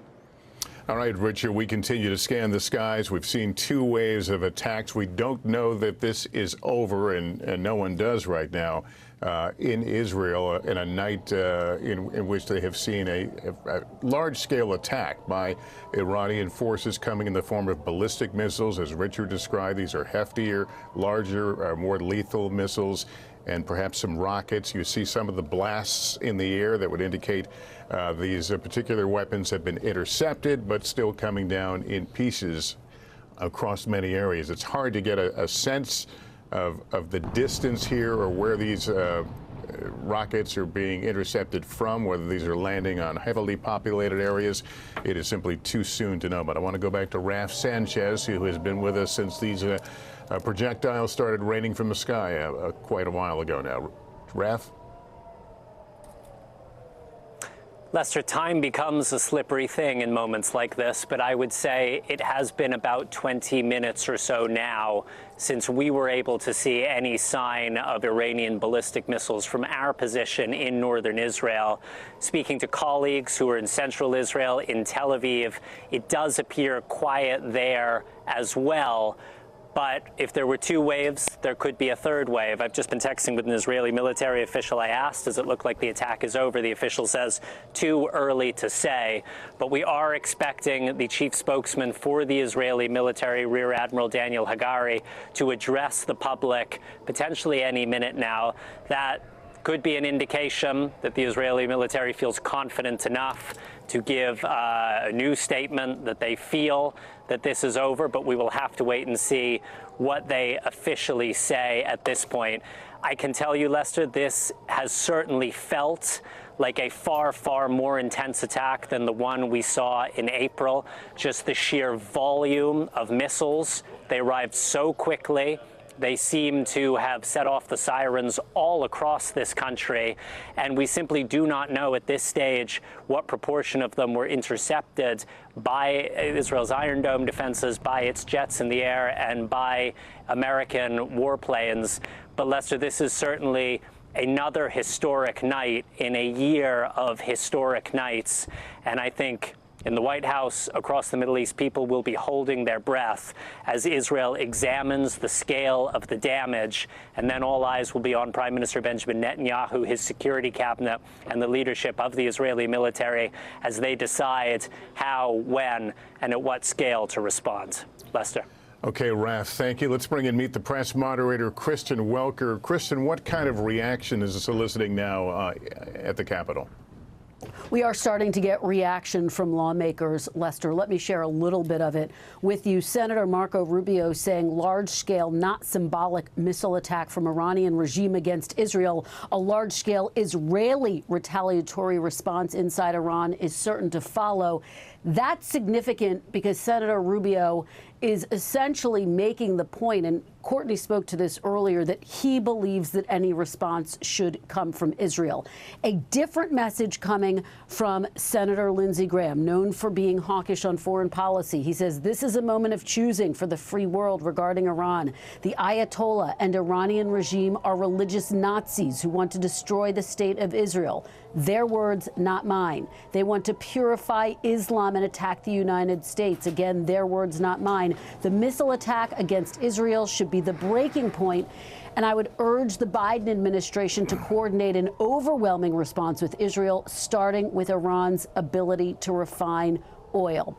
All right, Richard, we continue to scan the skies. We've seen two waves of attacks. We don't know that this is over, and no one does right now, in Israel, in a night in which they have seen a large-scale attack by Iranian forces coming in the form of ballistic missiles. As Richard described, these are heftier, larger, more lethal missiles, and perhaps some rockets. You see some of the blasts in the air that would indicate these particular weapons have been intercepted, but still coming down in pieces across many areas. It's hard to get a sense of the distance here or where these rockets are being intercepted from, whether these are landing on heavily populated areas. It is simply too soon to know. But I want to go back to Raf Sanchez, who has been with us since these projectiles started raining from the sky quite a while ago now. Raf? Lester, time becomes a slippery thing in moments like this, but I would say it has been about 20 minutes or so now since we were able to see any sign of Iranian ballistic missiles from our position in northern Israel. Speaking to colleagues who are in central Israel, in Tel Aviv, it does appear quiet there as well. But if there were two waves, there could be a third wave. I've just been texting with an Israeli military official. I asked, does it look like the attack is over? The official says, too early to say. But we are expecting the chief spokesman for the Israeli military, Rear Admiral Daniel Hagari, to address the public potentially any minute now. That could be an indication that the Israeli military feels confident enough to give a new statement that they feel that this is over, but we will have to wait and see what they officially say at this point. I can tell you, Lester, this has certainly felt like a far, far more intense attack than the one we saw in April. Just the sheer volume of missiles. They arrived so quickly. They seem to have set off the sirens all across this country, and we simply do not know at this stage what proportion of them were intercepted by Israel's Iron Dome defenses, by its jets in the air, and by American warplanes. But Lester, this is certainly another historic night in a year of historic nights, and I think in the White House, across the Middle East, people will be holding their breath as Israel examines the scale of the damage. And then all eyes will be on Prime Minister Benjamin Netanyahu, his security cabinet, and the leadership of the Israeli military as they decide how, when, and at what scale to respond. Lester. Okay, Raf, thank you. Let's bring in Meet the Press moderator, Kristen Welker. Kristen, what kind of reaction is eliciting now at the Capitol? We are starting to get reaction from lawmakers, Lester. Let me share a little bit of it with you. Senator Marco Rubio saying large-scale, not symbolic missile attack from Iranian regime against Israel. A large-scale Israeli retaliatory response inside Iran is certain to follow. That's significant because Senator Rubio is essentially making the point, and Courtney spoke to this earlier, that he believes that any response should come from Israel. A different message coming from Senator Lindsey Graham, known for being hawkish on foreign policy. He says this is a moment of choosing for the free world regarding Iran. The Ayatollah and Iranian regime are religious Nazis who want to destroy the state of Israel. Their words, not mine. They want to purify Islam and attack the United States. Again, their words, not mine. The missile attack against Israel should be the breaking point, and I would urge the Biden administration to coordinate an overwhelming response with Israel, starting with Iran's ability to refine oil.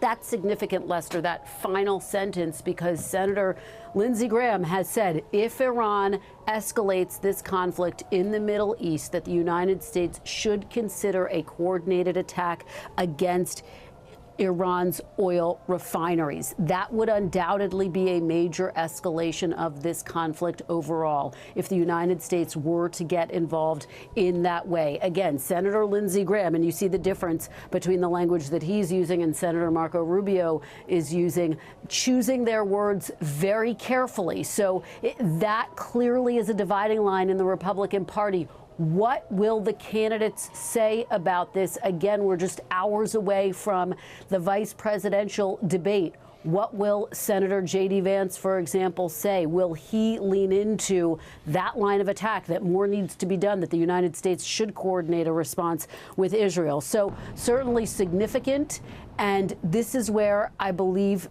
That's significant, Lester, that final sentence, because Senator Lindsey Graham has said if Iran escalates this conflict in the Middle East, that the United States should consider a coordinated attack against Iran's oil refineries. That would undoubtedly be a major escalation of this conflict overall if the United States were to get involved in that way. Again, Senator Lindsey Graham, and you see the difference between the language that he's using and Senator Marco Rubio is using, choosing their words very carefully. So that clearly is a dividing line in the Republican Party. What will the candidates say about this? Again, we're just hours away from the vice presidential debate. What will Senator J.D. Vance, for example, say? Will he lean into that line of attack, that more needs to be done, that the United States should coordinate a response with Israel? So certainly significant. And this is where I believe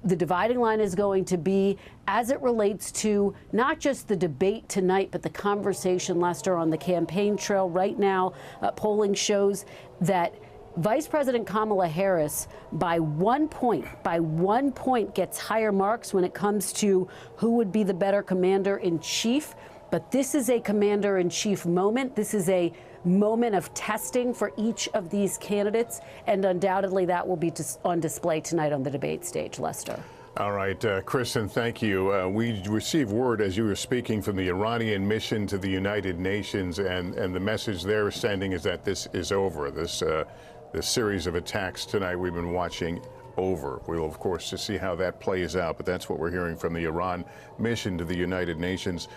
the dividing line is going to be as it relates to not just the debate tonight, but the conversation, Lester, on the campaign trail right now. Polling shows that Vice President Kamala Harris, by 1 point, gets higher marks when it comes to who would be the better commander-in-chief. But this is a commander-in-chief moment. This is a moment of testing for each of these candidates, and undoubtedly that will be on display tonight on the debate stage, Lester. All right, Kristen, thank you. We received word as you were speaking from the Iranian mission to the United Nations, and the message they're sending is that this is over. This series of attacks tonight we've been watching over. We'll, of course, to see how that plays out, but that's what we're hearing from the Iran mission to the United Nations.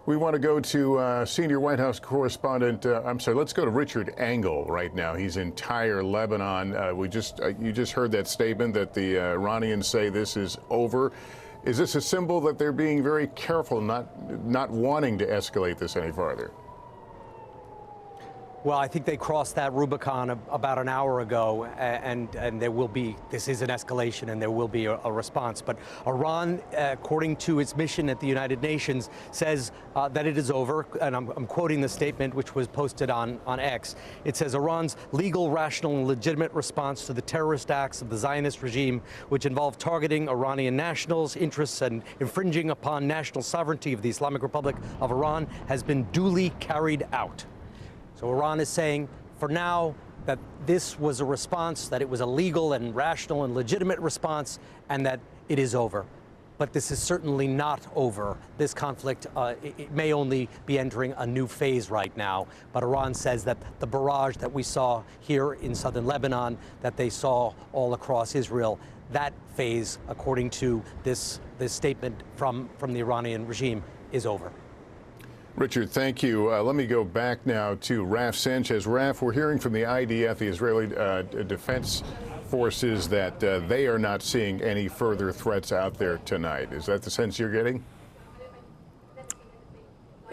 We want to go to senior White House correspondent. Let's go to Richard Engel right now. He's in Tyre, Lebanon. You just heard that statement that the Iranians say this is over. Is this a symbol that they're being very careful, not wanting to escalate this any farther? Well, I think they crossed that Rubicon about an hour ago, and there will be, this is an escalation, and there will be a response. But Iran, according to its mission at the United Nations, says that it is over. And I'm quoting the statement, which was posted on X. It says, Iran's legal, rational, and legitimate response to the terrorist acts of the Zionist regime, which involve targeting Iranian nationals' interests and infringing upon national sovereignty of the Islamic Republic of Iran, has been duly carried out. So Iran is saying, for now, that this was a response, that it was a legal and rational and legitimate response, and that it is over. But this is certainly not over. This conflict, it may only be entering a new phase right now. But Iran says that the barrage that we saw here in southern Lebanon, that they saw all across Israel, that phase, according to this statement from the Iranian regime, is over. Richard, thank you. Let me go back now to Raf Sanchez. Raf, we're hearing from the IDF, the Israeli Defense Forces, that they are not seeing any further threats out there tonight. Is that the sense you're getting?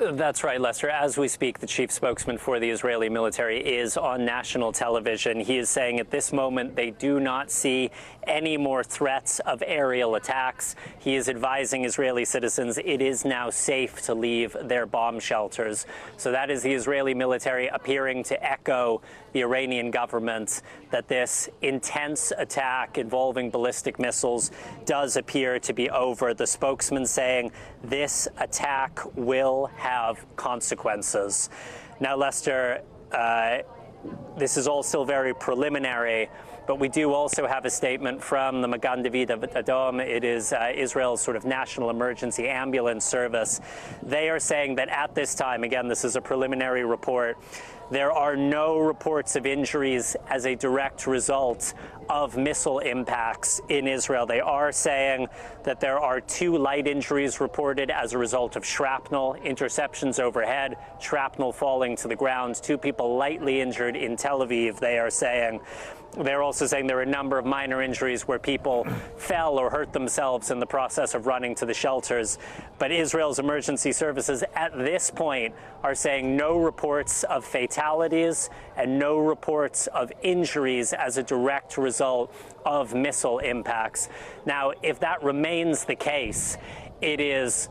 That's right, Lester. As we speak, the chief spokesman for the Israeli military is on national television. He is saying at this moment they do not see any more threats of aerial attacks. He is advising Israeli citizens it is now safe to leave their bomb shelters. So that is the Israeli military appearing to echo the Iranian government that this intense attack involving ballistic missiles does appear to be over. The spokesman saying this attack will have consequences. Now, Lester, this is all still very preliminary, but we do also have a statement from the Magan David Adom. It is Israel's sort of national emergency ambulance service. They are saying that at this time, again, this is a preliminary report, there are no reports of injuries as a direct result of missile impacts in Israel. They are saying that there are 2 light injuries reported as a result of shrapnel, interceptions overhead, shrapnel falling to the ground, 2 people lightly injured in Tel Aviv, they are saying. They're also saying there are a number of minor injuries where people fell or hurt themselves in the process of running to the shelters. But Israel's emergency services at this point are saying no reports of fatalities and no reports of injuries as a direct result of missile impacts. Now, if that remains the case, it is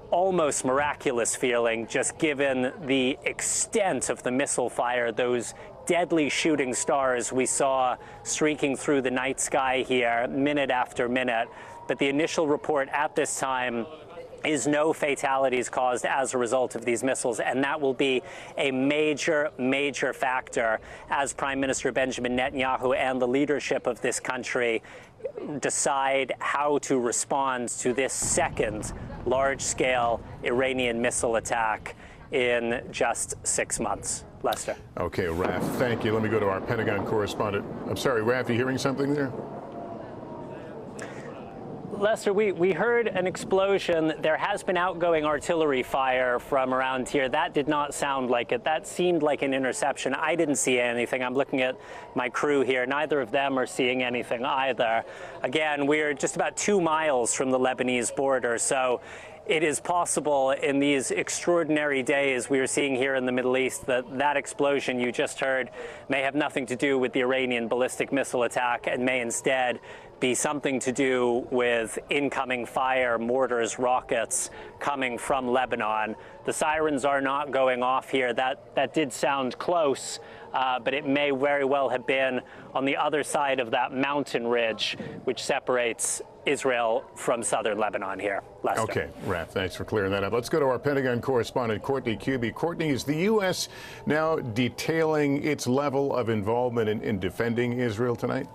almost miraculous feeling, just given the extent of the missile fire, those deadly shooting stars we saw streaking through the night sky here minute after minute. But the initial report at this time is no fatalities caused as a result of these missiles, and that will be a major, major factor as Prime Minister Benjamin Netanyahu and the leadership of this country decide how to respond to this second large-scale Iranian missile attack in just 6 months. Lester. Okay, Raf, thank you. Let me go to our Pentagon correspondent. I'm sorry, Raf, you hearing something there? Lester, we heard an explosion. There has been outgoing artillery fire from around here. That did not sound like it. That seemed like an interception. I didn't see anything. I'm looking at my crew here. Neither of them are seeing anything either. Again, we're just about 2 miles from the Lebanese border, so it is possible in these extraordinary days we are seeing here in the Middle East that that explosion you just heard may have nothing to do with the Iranian ballistic missile attack and may instead be something to do with incoming fire, mortars, rockets coming from Lebanon. The sirens are not going off here. That did sound close, but it may very well have been on the other side of that mountain ridge which separates Israel from southern Lebanon here. Lester. Okay, Raf, thanks for clearing that up. Let's go to our Pentagon correspondent, Courtney Kube. Courtney, is the U.S. now detailing its level of involvement in defending Israel tonight?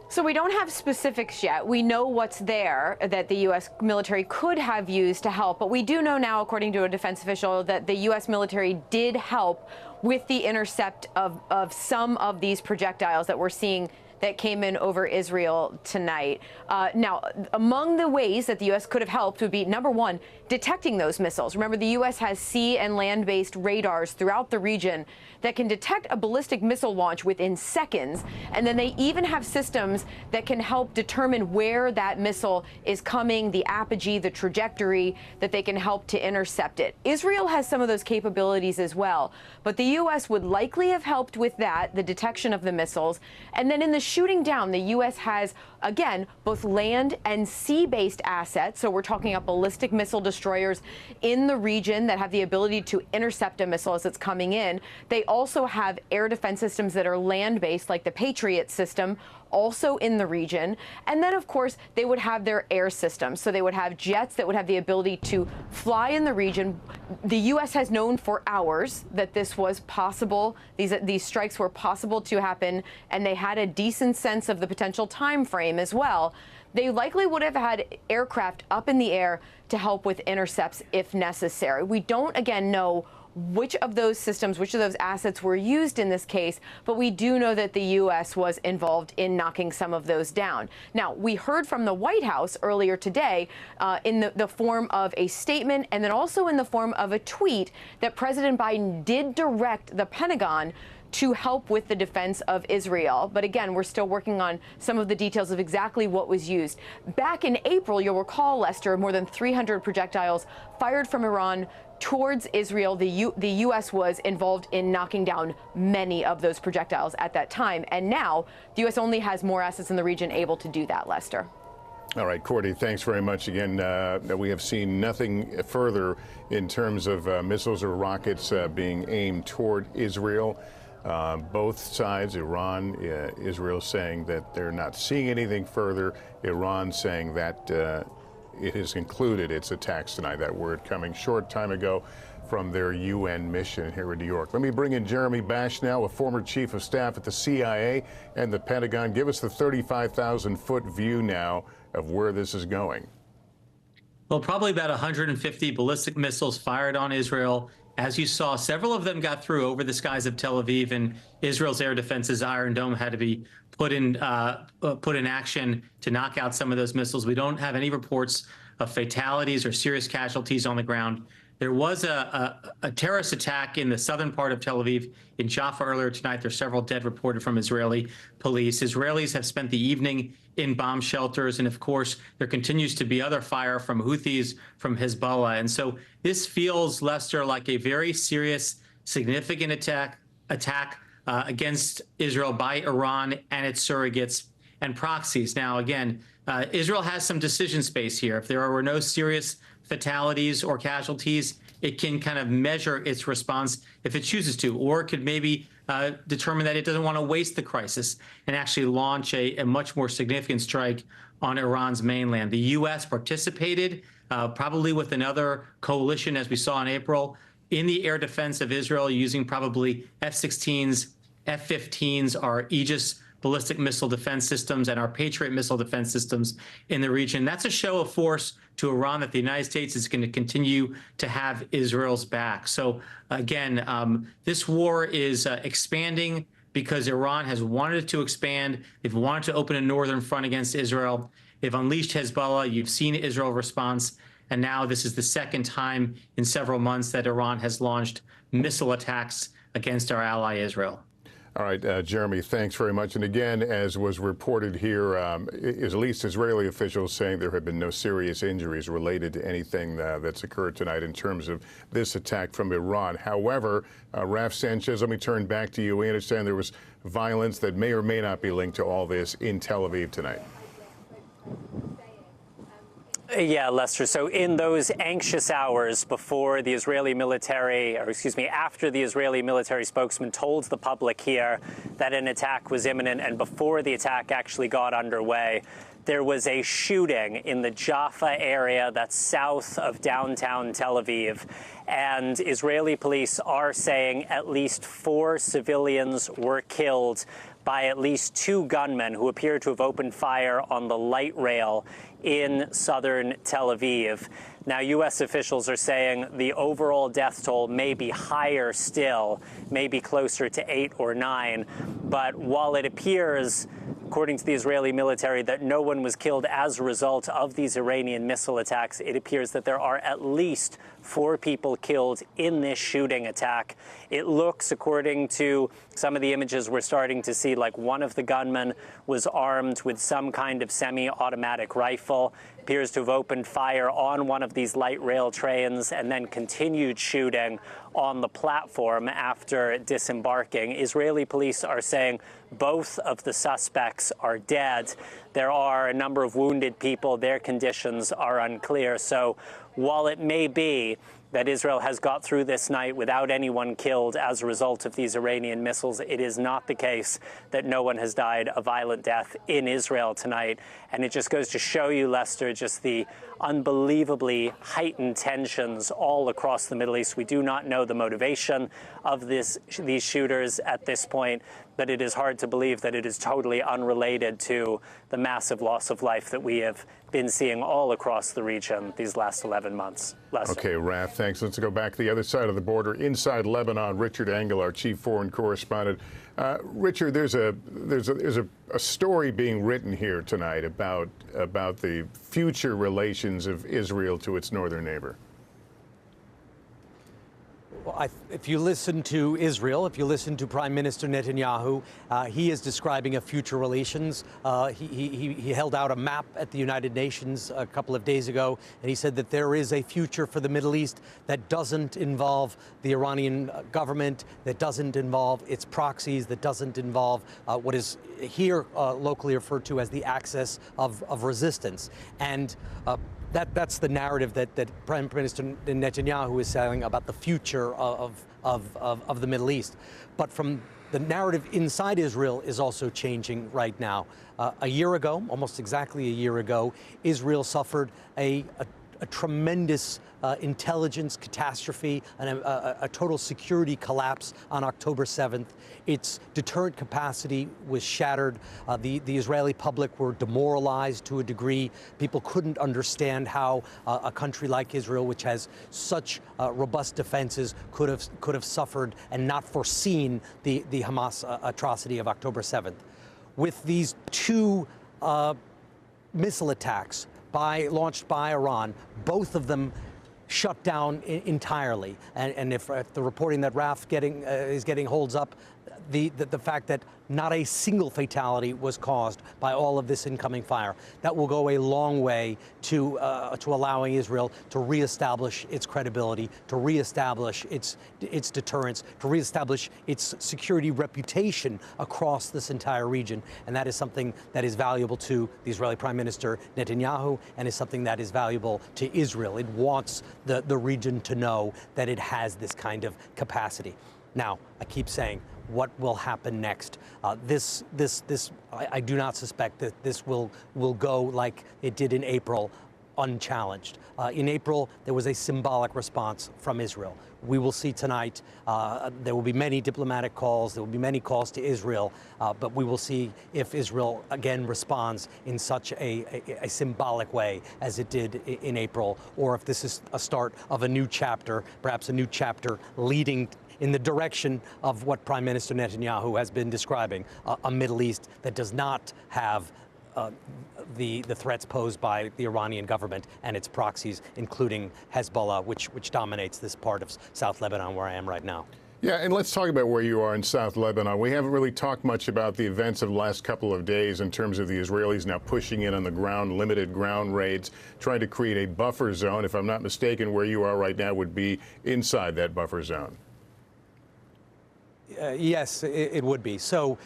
So we don't have specifics yet. We know what's there that the U.S. military could have used to help, but we do know now, according to a defense official, that the U.S. military did help with the intercept of some of these projectiles that we're seeing that came in over Israel tonight. Now, among the ways that the U.S. could have helped would be, number one, detecting those missiles. Remember, the U.S. has sea and land-based radars throughout the region that can detect a ballistic missile launch within seconds, and then they even have systems that can help determine where that missile is coming, the apogee, the trajectory, that they can help to intercept it. Israel has some of those capabilities as well, but the U.S. would likely have helped with that, the detection of the missiles, and then in the shooting down, the U.S. has, again, both land and sea-based assets. So we're talking about ballistic missile destroyers in the region that have the ability to intercept a missile as it's coming in. They also have air defense systems that are land-based, like the Patriot system, also in the region. And then, of course, they would have their air systems. So they would have jets that would have the ability to fly in the region. The U.S. has known for hours that this was possible. These strikes were possible to happen, and they had a decent sense of the potential time frame as well. They likely would have had aircraft up in the air to help with intercepts if necessary. We don't, again, know which of those systems, which of those assets were used in this case, but we do know that the U.S. was involved in knocking some of those down. Now, we heard from the White House earlier today in the form of a statement and then also in the form of a tweet that President Biden did direct the Pentagon to help with the defense of Israel. But again, we're still working on some of the details of exactly what was used. Back in April, you'll recall, Lester, more than 300 projectiles fired from Iran towards Israel. The U.S. was involved in knocking down many of those projectiles at that time. And now the U.S. only has more assets in the region able to do that, Lester. All right, Courtney, thanks very much again. We have seen nothing further in terms of missiles or rockets being aimed toward Israel. Both sides, Iran, Israel, saying that they're not seeing anything further. Iran saying that it has concluded its attacks tonight. That word coming short time ago from their UN mission here in New York. Let me bring in Jeremy Bash now, a former chief of staff at the CIA and the Pentagon. Give us the 35,000-foot view now of where this is going. Well, probably about 150 ballistic missiles fired on Israel. As you saw, several of them got through over the skies of Tel Aviv, and Israel's air defense's Iron Dome had to be put in action to knock out some of those missiles. We don't have any reports of fatalities or serious casualties on the ground. There was a terrorist attack in the southern part of Tel Aviv in Jaffa earlier tonight. There's several dead reported from Israeli police. Israelis have spent the evening in bomb shelters. And of course, there continues to be other fire from Houthis, from Hezbollah. And so this feels, Lester, like a very serious, significant attack against Israel by Iran and its surrogates and proxies. Now, again, Israel has some decision space here. If there were no serious fatalities or casualties, it can kind of measure its response if it chooses to, or it could maybe determine that it doesn't want to waste the crisis and actually launch a much more significant strike on Iran's mainland. The U.S. participated, probably with another coalition, as we saw in April, in the air defense of Israel, using probably F-16s, F-15s, our Aegis ballistic missile defense systems, and our Patriot missile defense systems in the region. That's a show of force to Iran that the United States is going to continue to have Israel's back. So again, this war is expanding because Iran has wanted to expand. They've wanted to open a northern front against Israel. They've unleashed Hezbollah. You've seen Israel's response. And now this is the second time in several months that Iran has launched missile attacks against our ally Israel. All right, Jeremy, thanks very much. And again, as was reported here, at least Israeli officials saying there have been no serious injuries related to anything that's occurred tonight in terms of this attack from Iran. However, Raf Sanchez, let me turn back to you. We understand there was violence that may or may not be linked to all this in Tel Aviv tonight. Yeah, Lester. So in those anxious hours before the Israeli military, after the Israeli military spokesman told the public here that an attack was imminent, and before the attack actually got underway, there was a shooting in the Jaffa area that's south of downtown Tel Aviv. And Israeli police are saying at least 4 civilians were killed by at least 2 gunmen who appear to have opened fire on the light rail in southern Tel Aviv. Now, U.S. officials are saying the overall death toll may be higher still, may be closer to 8 or 9. But while it appears, according to the Israeli military, that no one was killed as a result of these Iranian missile attacks, it appears that there are at least 4 people killed in this shooting attack. It looks, according to some of the images we're starting to see, like one of the gunmen was armed with some kind of semi-automatic rifle, appears to have opened fire on one of these light rail trains and then continued shooting on the platform after disembarking. Israeli police are saying both of the suspects are dead. There are a number of wounded people. Their conditions are unclear. So while it may be that Israel has got through this night without anyone killed as a result of these Iranian missiles, it is not the case that no one has died a violent death in Israel tonight. And it just goes to show you, Lester, just the unbelievably heightened tensions all across the Middle East. We do not know the motivation of these shooters at this point, but it is hard to believe that it is totally unrelated to the massive loss of life that we have been seeing all across the region these last 11 months. Lester. Okay, Raph, thanks. Let's go back to the other side of the border, inside Lebanon. Richard Engel, our chief foreign correspondent. Richard, there's a story being written here tonight about the future relations of Israel to its northern neighbor. Well, if you listen to Israel, if you listen to Prime Minister Netanyahu, he is describing a future relations. He held out a map at the United Nations a couple of days ago, and he said that there is a future for the Middle East that doesn't involve the Iranian government, that doesn't involve its proxies, that doesn't involve what is here locally referred to as the axis of resistance. And that's the narrative that Prime Minister Netanyahu is saying about the future of the Middle East. But from the narrative inside Israel is also changing right now. A year ago, almost exactly a year ago, Israel suffered a tremendous intelligence catastrophe and a total security collapse on October 7th. Its deterrent capacity was shattered. The Israeli public were demoralized to a degree. People couldn't understand how a country like Israel, which has such robust defenses, could have suffered and not foreseen the Hamas atrocity of October 7th. With these two missile attacks launched by Iran, both of them shut down entirely. And if the reporting that Raf is getting holds up, the fact that not a single fatality was caused by all of this incoming fire, that will go a long way to allowing Israel to reestablish its credibility, to reestablish its deterrence, to reestablish its security reputation across this entire region. And that is something that is valuable to the Israeli Prime Minister Netanyahu, and is something that is valuable to Israel. It wants the region to know that it has this kind of capacity. Now, I keep saying, what will happen next? I do not suspect that this will go like it did in April, unchallenged. In April, there was a symbolic response from Israel. We will see tonight. There will be many diplomatic calls. There will be many calls to Israel. But we will see if Israel again responds in such a symbolic way as it did in April, or if this is a start of a new chapter, perhaps a new chapter leading in the direction of what Prime Minister Netanyahu has been describing, a Middle East that does not have the threats posed by the Iranian government and its proxies, including Hezbollah, which dominates this part of South Lebanon where I am right now. Yeah, and let's talk about where you are in South Lebanon. We haven't really talked much about the events of the last couple of days in terms of the Israelis now pushing in on the ground, limited ground raids, trying to create a buffer zone. If I'm not mistaken, where you are right now would be inside that buffer zone. Yes, it would be. So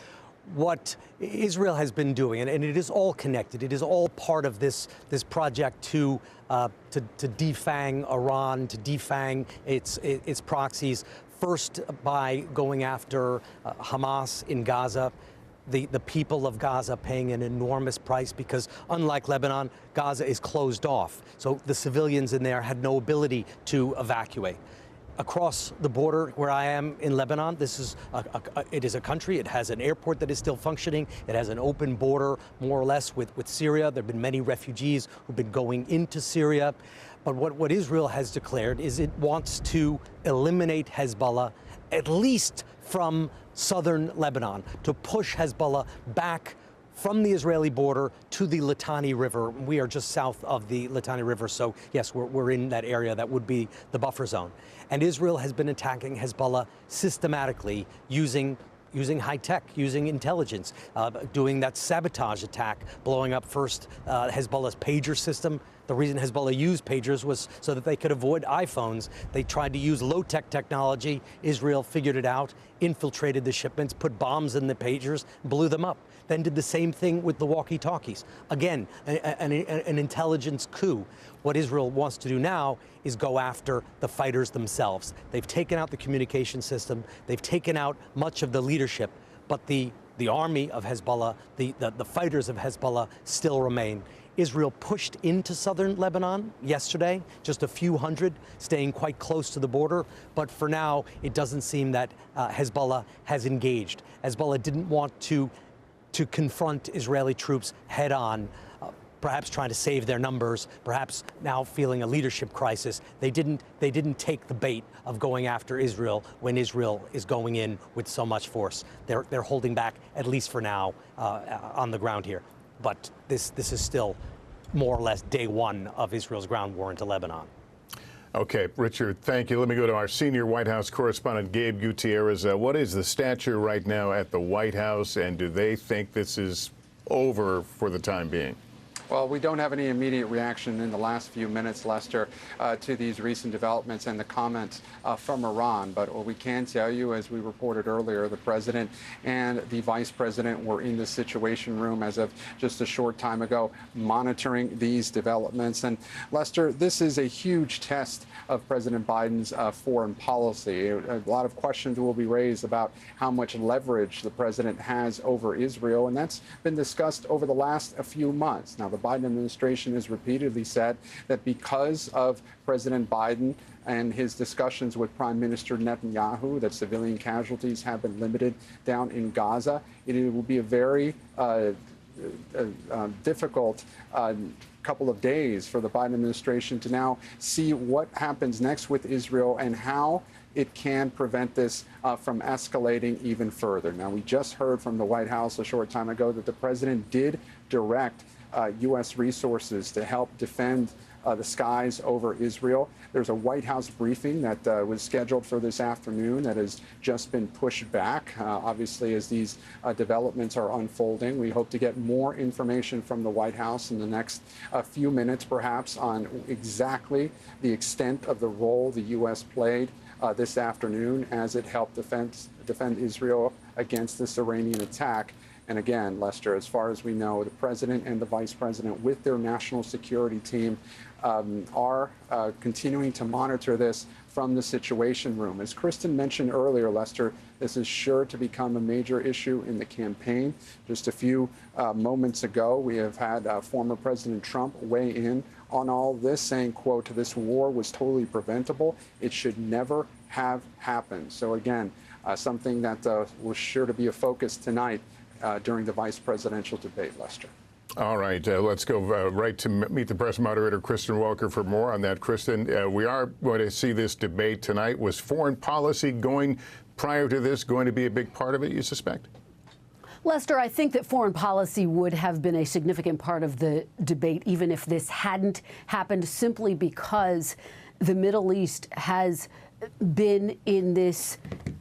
what Israel has been doing, and it is all connected, it is all part of this project to defang Iran, to defang its proxies, first by going after Hamas in Gaza, the people of Gaza paying an enormous price because, unlike Lebanon, Gaza is closed off. So the civilians in there had no ability to evacuate. Across the border where I am in Lebanon, it is a country. It has an airport that is still functioning. It has an open border, more or less, with Syria. There have been many refugees who've been going into Syria. But what Israel has declared is it wants to eliminate Hezbollah, at least from southern Lebanon, to push Hezbollah back from the Israeli border to the Litani River. We are just south of the Litani River, so yes, we're in that area that would be the buffer zone. And Israel has been attacking Hezbollah systematically using high tech, using intelligence, doing that sabotage attack, blowing up first Hezbollah's pager system. The reason Hezbollah used pagers was so that they could avoid iPhones. They tried to use low-tech technology. Israel figured it out, infiltrated the shipments, put bombs in the pagers, blew them up. Then did the same thing with the walkie-talkies. Again, an intelligence coup. What Israel wants to do now is go after the fighters themselves. They've taken out the communication system. They've taken out much of the leadership, but the army of Hezbollah, the fighters of Hezbollah still remain. Israel pushed into southern Lebanon yesterday, just a few hundred, staying quite close to the border. But for now, it doesn't seem that Hezbollah has engaged. Hezbollah didn't want to confront Israeli troops head on, perhaps trying to save their numbers, perhaps now feeling a leadership crisis. They didn't take the bait of going after Israel when Israel is going in with so much force. They're holding back, at least for now, on the ground here. But this is still more or less day one of Israel's ground war into Lebanon. Okay, Richard, thank you. Let me go to our senior White House correspondent, Gabe Gutierrez. What is the stature right now at the White House, and do they think this is over for the time being? Well, we don't have any immediate reaction in the last few minutes, Lester, to these recent developments and the comments from Iran. But what we can tell you, as we reported earlier, the president and the vice president were in the Situation Room as of just a short time ago, monitoring these developments. And Lester, this is a huge test of President Biden's foreign policy. A lot of questions will be raised about how much leverage the president has over Israel, and that's been discussed over the last few months. Now, the Biden administration has repeatedly said that because of President Biden and his discussions with Prime Minister Netanyahu, that civilian casualties have been limited down in Gaza. It will be a very difficult couple of days for the Biden administration to now see what happens next with Israel and how it can prevent this from escalating even further. Now, we just heard from the White House a short time ago that the president did direct U.S. resources to help defend the skies over Israel. There's a White House briefing that was scheduled for this afternoon that has just been pushed back, obviously, as these developments are unfolding. We hope to get more information from the White House in the next few minutes, perhaps, on exactly the extent of the role the U.S. played this afternoon as it helped defend Israel against this Iranian attack. And again, Lester, as far as we know, the president and the vice president with their national security team are continuing to monitor this from the Situation Room. As Kristen mentioned earlier, Lester, this is sure to become a major issue in the campaign. Just a few moments ago, we have had former President Trump weigh in on all this, saying, quote, "This war was totally preventable. It should never have happened." So again, something that was sure to be a focus tonight during the vice presidential debate, Lester. All right, let's go right to Meet the Press moderator, Kristen Welker, for more on that. Kristen, we are going to see this debate tonight. Was foreign policy prior to this going to be a big part of it, you suspect? Lester, I think that foreign policy would have been a significant part of the debate, even if this hadn't happened, simply because the Middle East has been in this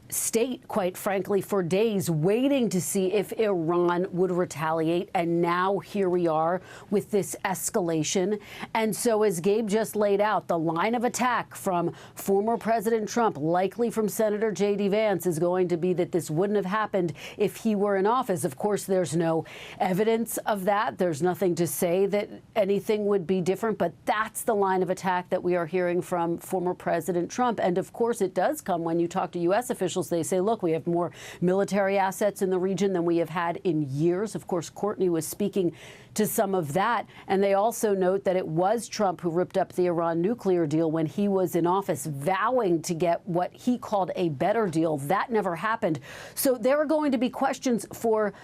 state, quite frankly, for days, waiting to see if Iran would retaliate. And now here we are with this escalation. And so, as Gabe just laid out, the line of attack from former President Trump, likely from Senator J.D. Vance, is going to be that this wouldn't have happened if he were in office. Of course, there's no evidence of that. There's nothing to say that anything would be different. But that's the line of attack that we are hearing from former President Trump. And of course, it does come when you talk to U.S. officials. They say, look, we have more military assets in the region than we have had in years. Of course, Courtney was speaking to some of that. And they also note that it was Trump who ripped up the Iran nuclear deal when he was in office, vowing to get what he called a better deal. That never happened. So there are going to be questions for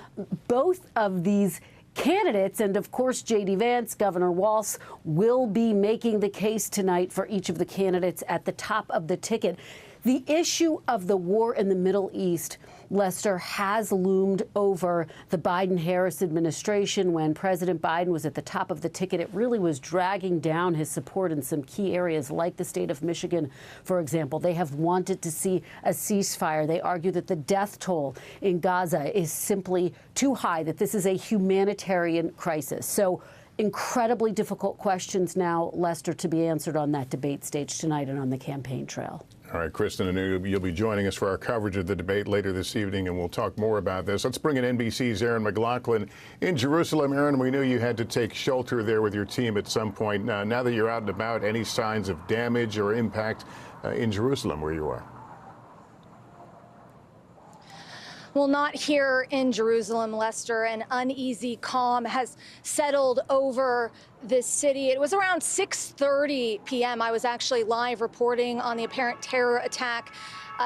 both of these candidates. And of course, J.D. Vance, Governor Walz will be making the case tonight for each of the candidates at the top of the ticket. The issue of the war in the Middle East, Lester, has loomed over the Biden-Harris administration. When President Biden was at the top of the ticket, it really was dragging down his support in some key areas, like the state of Michigan, for example. They have wanted to see a ceasefire. They argue that the death toll in Gaza is simply too high, that this is a humanitarian crisis. So incredibly difficult questions now, Lester, to be answered on that debate stage tonight and on the campaign trail. All right, Kristen, and you'll be joining us for our coverage of the debate later this evening, and we'll talk more about this. Let's bring in NBC's Aaron McLaughlin in Jerusalem. Aaron, we knew you had to take shelter there with your team at some point. Now that you're out and about, any signs of damage or impact in Jerusalem where you are? Well, not here in Jerusalem, Lester. An uneasy calm has settled over this city. It was around 6:30 p.m. I was actually live reporting on the apparent terror attack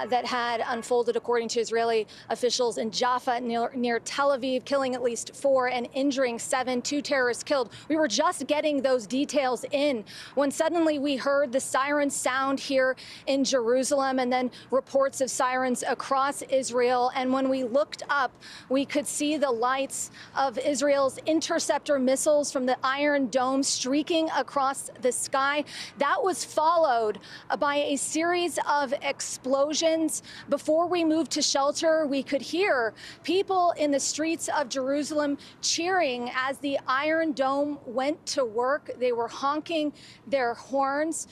that had unfolded, according to Israeli officials, in Jaffa near Tel Aviv, killing at least 4 and injuring 7, 2 terrorists killed. We were just getting those details in when suddenly we heard the sirens sound here in Jerusalem, and then reports of sirens across Israel. And when we looked up, we could see the lights of Israel's interceptor missiles from the Iron Dome streaking across the sky. That was followed by a series of explosions. Before we moved to shelter, we could hear people in the streets of Jerusalem cheering as the Iron Dome went to work. They were honking their horns.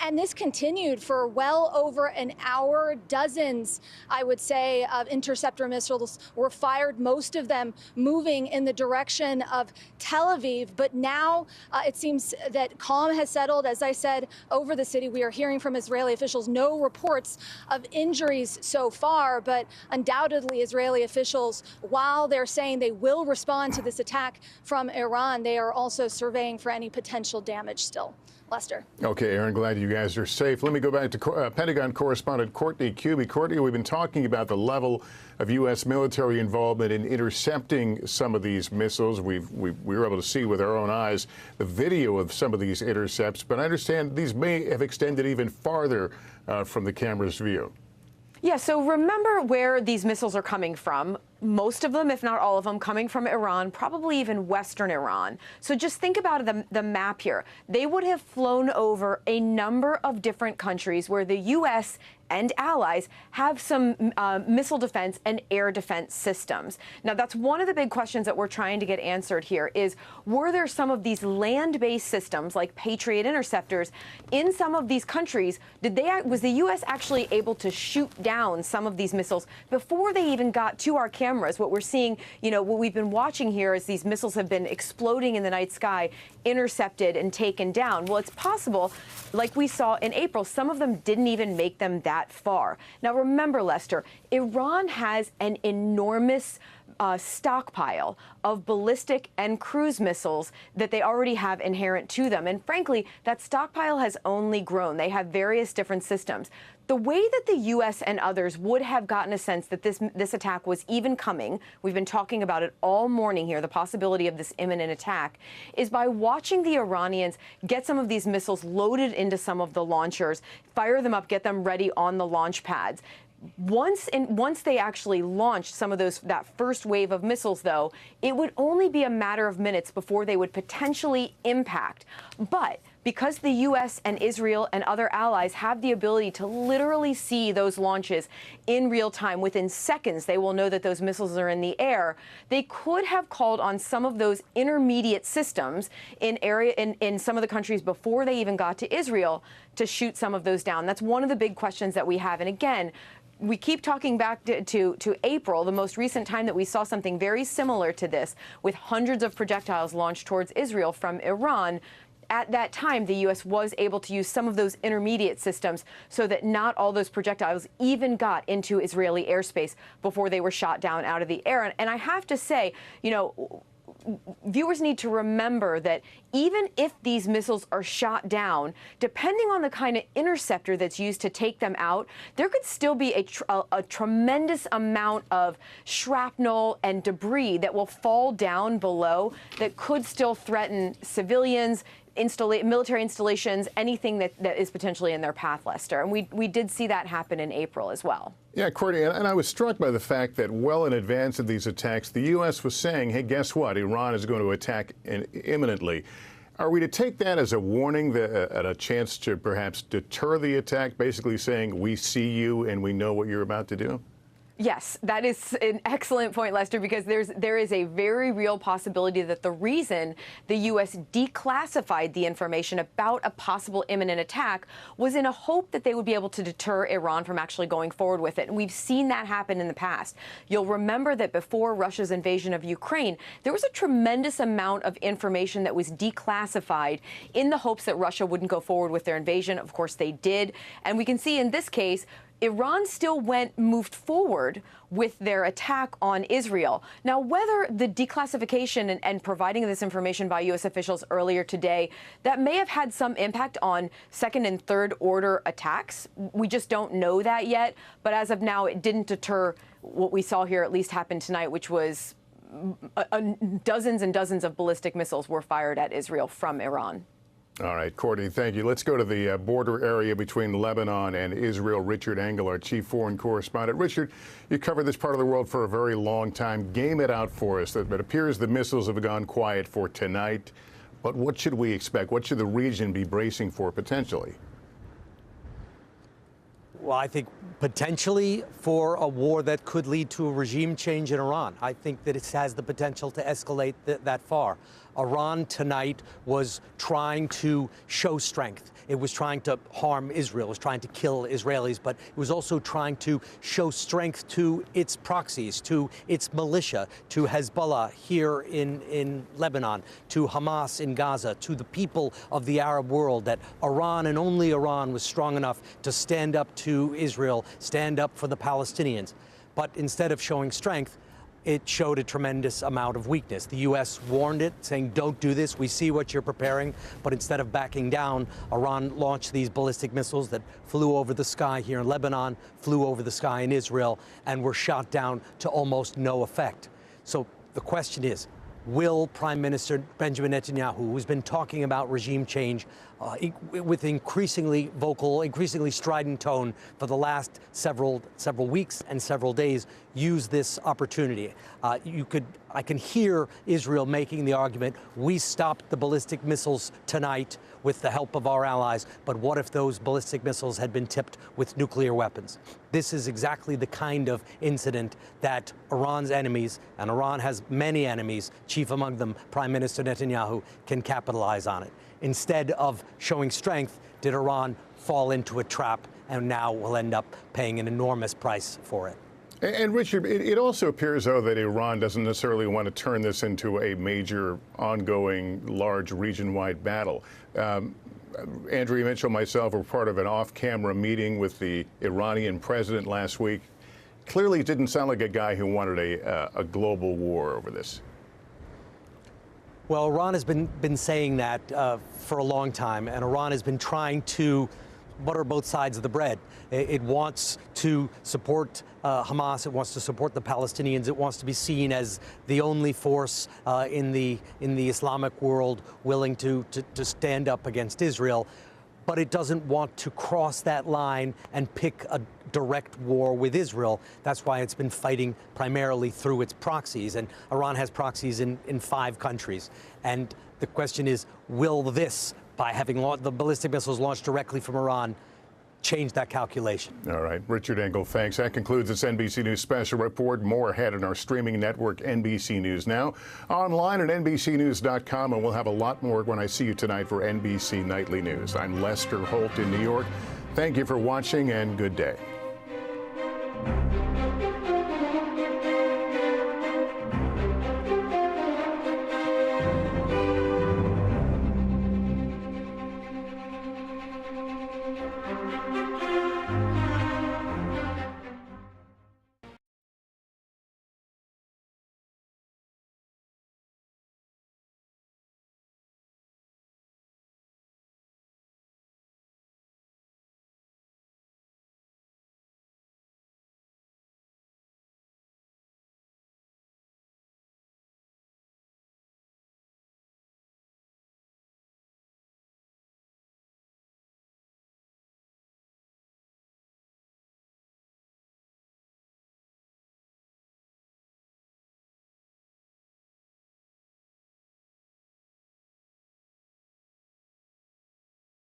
And this continued for well over an hour. Dozens, I would say, of interceptor missiles were fired, most of them moving in the direction of Tel Aviv. But now it seems that calm has settled, as I said, over the city. We are hearing from Israeli officials no reports of injuries so far, but undoubtedly Israeli officials, while they're saying they will respond to this attack from Iran, they are also surveying for any potential damage still. Lester. Okay, Aaron, glad you guys are safe. Let me go back to Pentagon correspondent Courtney Kube. Courtney, we've been talking about the level of U.S. military involvement in intercepting some of these missiles. We were able to see with our own eyes the video of some of these intercepts, but I understand these may have extended even farther from the camera's view. Yeah, so remember where these missiles are coming from. Most of them, if not all of them, coming from Iran, probably even Western Iran. So just think about the map here. They would have flown over a number of different countries where the U.S. and allies have some missile defense and air defense systems. Now, that's one of the big questions that we're trying to get answered here is, were there some of these land-based systems like Patriot interceptors in some of these countries? Was the U.S. actually able to shoot down some of these missiles before they even got to our cameras? What we're seeing, what we've been watching here is these missiles have been exploding in the night sky, intercepted and taken down. Well, it's possible, like we saw in April, some of them didn't even make them that far. Now, remember, Lester, Iran has an enormous stockpile of ballistic and cruise missiles that they already have inherent to them. And frankly, that stockpile has only grown. They have various different systems. The way that the U.S. and others would have gotten a sense that this attack was even coming, we've been talking about it all morning here, the possibility of this imminent attack, is by watching the Iranians get some of these missiles loaded into some of the launchers, fire them up, get them ready on the launch pads. Once they actually launched some of that first wave of missiles, though, it would only be a matter of minutes before they would potentially impact. But because the U.S. and Israel and other allies have the ability to literally see those launches in real time, within seconds they will know that those missiles are in the air, they could have called on some of those intermediate systems in some of the countries before they even got to Israel to shoot some of those down. That's one of the big questions that we have. And again, we keep talking back to April, the most recent time that we saw something very similar to this, with hundreds of projectiles launched towards Israel from Iran. At that time, the U.S. was able to use some of those intermediate systems so that not all those projectiles even got into Israeli airspace before they were shot down out of the air. And I have to say, viewers need to remember that even if these missiles are shot down, depending on the kind of interceptor that's used to take them out, there could still be a tremendous amount of shrapnel and debris that will fall down below that could still threaten civilians, military installations, anything that is potentially in their path, Lester. And we did see that happen in April as well. Yeah, Courtney, and I was struck by the fact that well in advance of these attacks, the U.S. was saying, hey, guess what? Iran is going to attack imminently. Are we to take that as a warning, a chance to perhaps deter the attack, basically saying, we see you and we know what you're about to do? Yes, that is an excellent point, Lester, because there is a very real possibility that the reason the U.S. declassified the information about a possible imminent attack was in a hope that they would be able to deter Iran from actually going forward with it. And we've seen that happen in the past. You'll remember that before Russia's invasion of Ukraine, there was a tremendous amount of information that was declassified in the hopes that Russia wouldn't go forward with their invasion. Of course, they did. And we can see in this case, Iran still moved forward with their attack on Israel. Now, whether the declassification and providing this information by U.S. officials earlier today, that may have had some impact on second and third order attacks. We just don't know that yet. But as of now, it didn't deter what we saw here at least happen tonight, which was dozens and dozens of ballistic missiles were fired at Israel from Iran. All right, Courtney, thank you. Let's go to the border area between Lebanon and Israel. Richard Engel, our chief foreign correspondent. Richard, you covered this part of the world for a very long time. Game it out for us. It appears the missiles have gone quiet for tonight. But what should we expect? What should the region be bracing for potentially? Well, I think potentially for a war that could lead to a regime change in Iran. I think that it has the potential to escalate that far. Iran tonight was trying to show strength. It was trying to harm Israel. It was trying to kill Israelis, but it was also trying to show strength to its proxies, to its militia, to Hezbollah here in Lebanon, to Hamas in Gaza, to the people of the Arab world, that Iran and only Iran was strong enough to stand up to Israel, stand up for the Palestinians. But instead of showing strength, it showed a tremendous amount of weakness. The U.S. warned it, saying, don't do this. We see what you're preparing. But instead of backing down, Iran launched these ballistic missiles that flew over the sky here in Lebanon, flew over the sky in Israel, and were shot down to almost no effect. So the question is, will Prime Minister Benjamin Netanyahu, who's been talking about regime change with increasingly vocal, increasingly strident tone for the last several weeks and several days, use this opportunity? I can hear Israel making the argument, we stopped the ballistic missiles tonight with the help of our allies, but what if those ballistic missiles had been tipped with nuclear weapons? This is exactly the kind of incident that Iran's enemies, and Iran has many enemies, chief among them Prime Minister Netanyahu, can capitalize on it. Instead of showing strength, did Iran fall into a trap and now will end up paying an enormous price for it? And Richard, it also appears, though, that Iran doesn't necessarily want to turn this into a major, ongoing, large, region-wide battle. Andrea Mitchell and myself were part of an off-camera meeting with the Iranian president last week. Clearly, it didn't sound like a guy who wanted a global war over this. Well, Iran has been saying that for a long time, and Iran has been trying to butter both sides of the bread. It wants to support Hamas. It wants to support the Palestinians. It wants to be seen as the only force in the Islamic world willing to stand up against Israel. But it doesn't want to cross that line and pick a direct war with Israel. That's why it's been fighting primarily through its proxies. And Iran has proxies in 5 countries. And the question is, will this, by having the ballistic missiles launched directly from Iran, change that calculation? All right. Richard Engel, thanks. That concludes this NBC News Special Report. More ahead on our streaming network, NBC News Now, online at NBCNews.com, and we'll have a lot more when I see you tonight for NBC Nightly News. I'm Lester Holt in New York. Thank you for watching, and good day.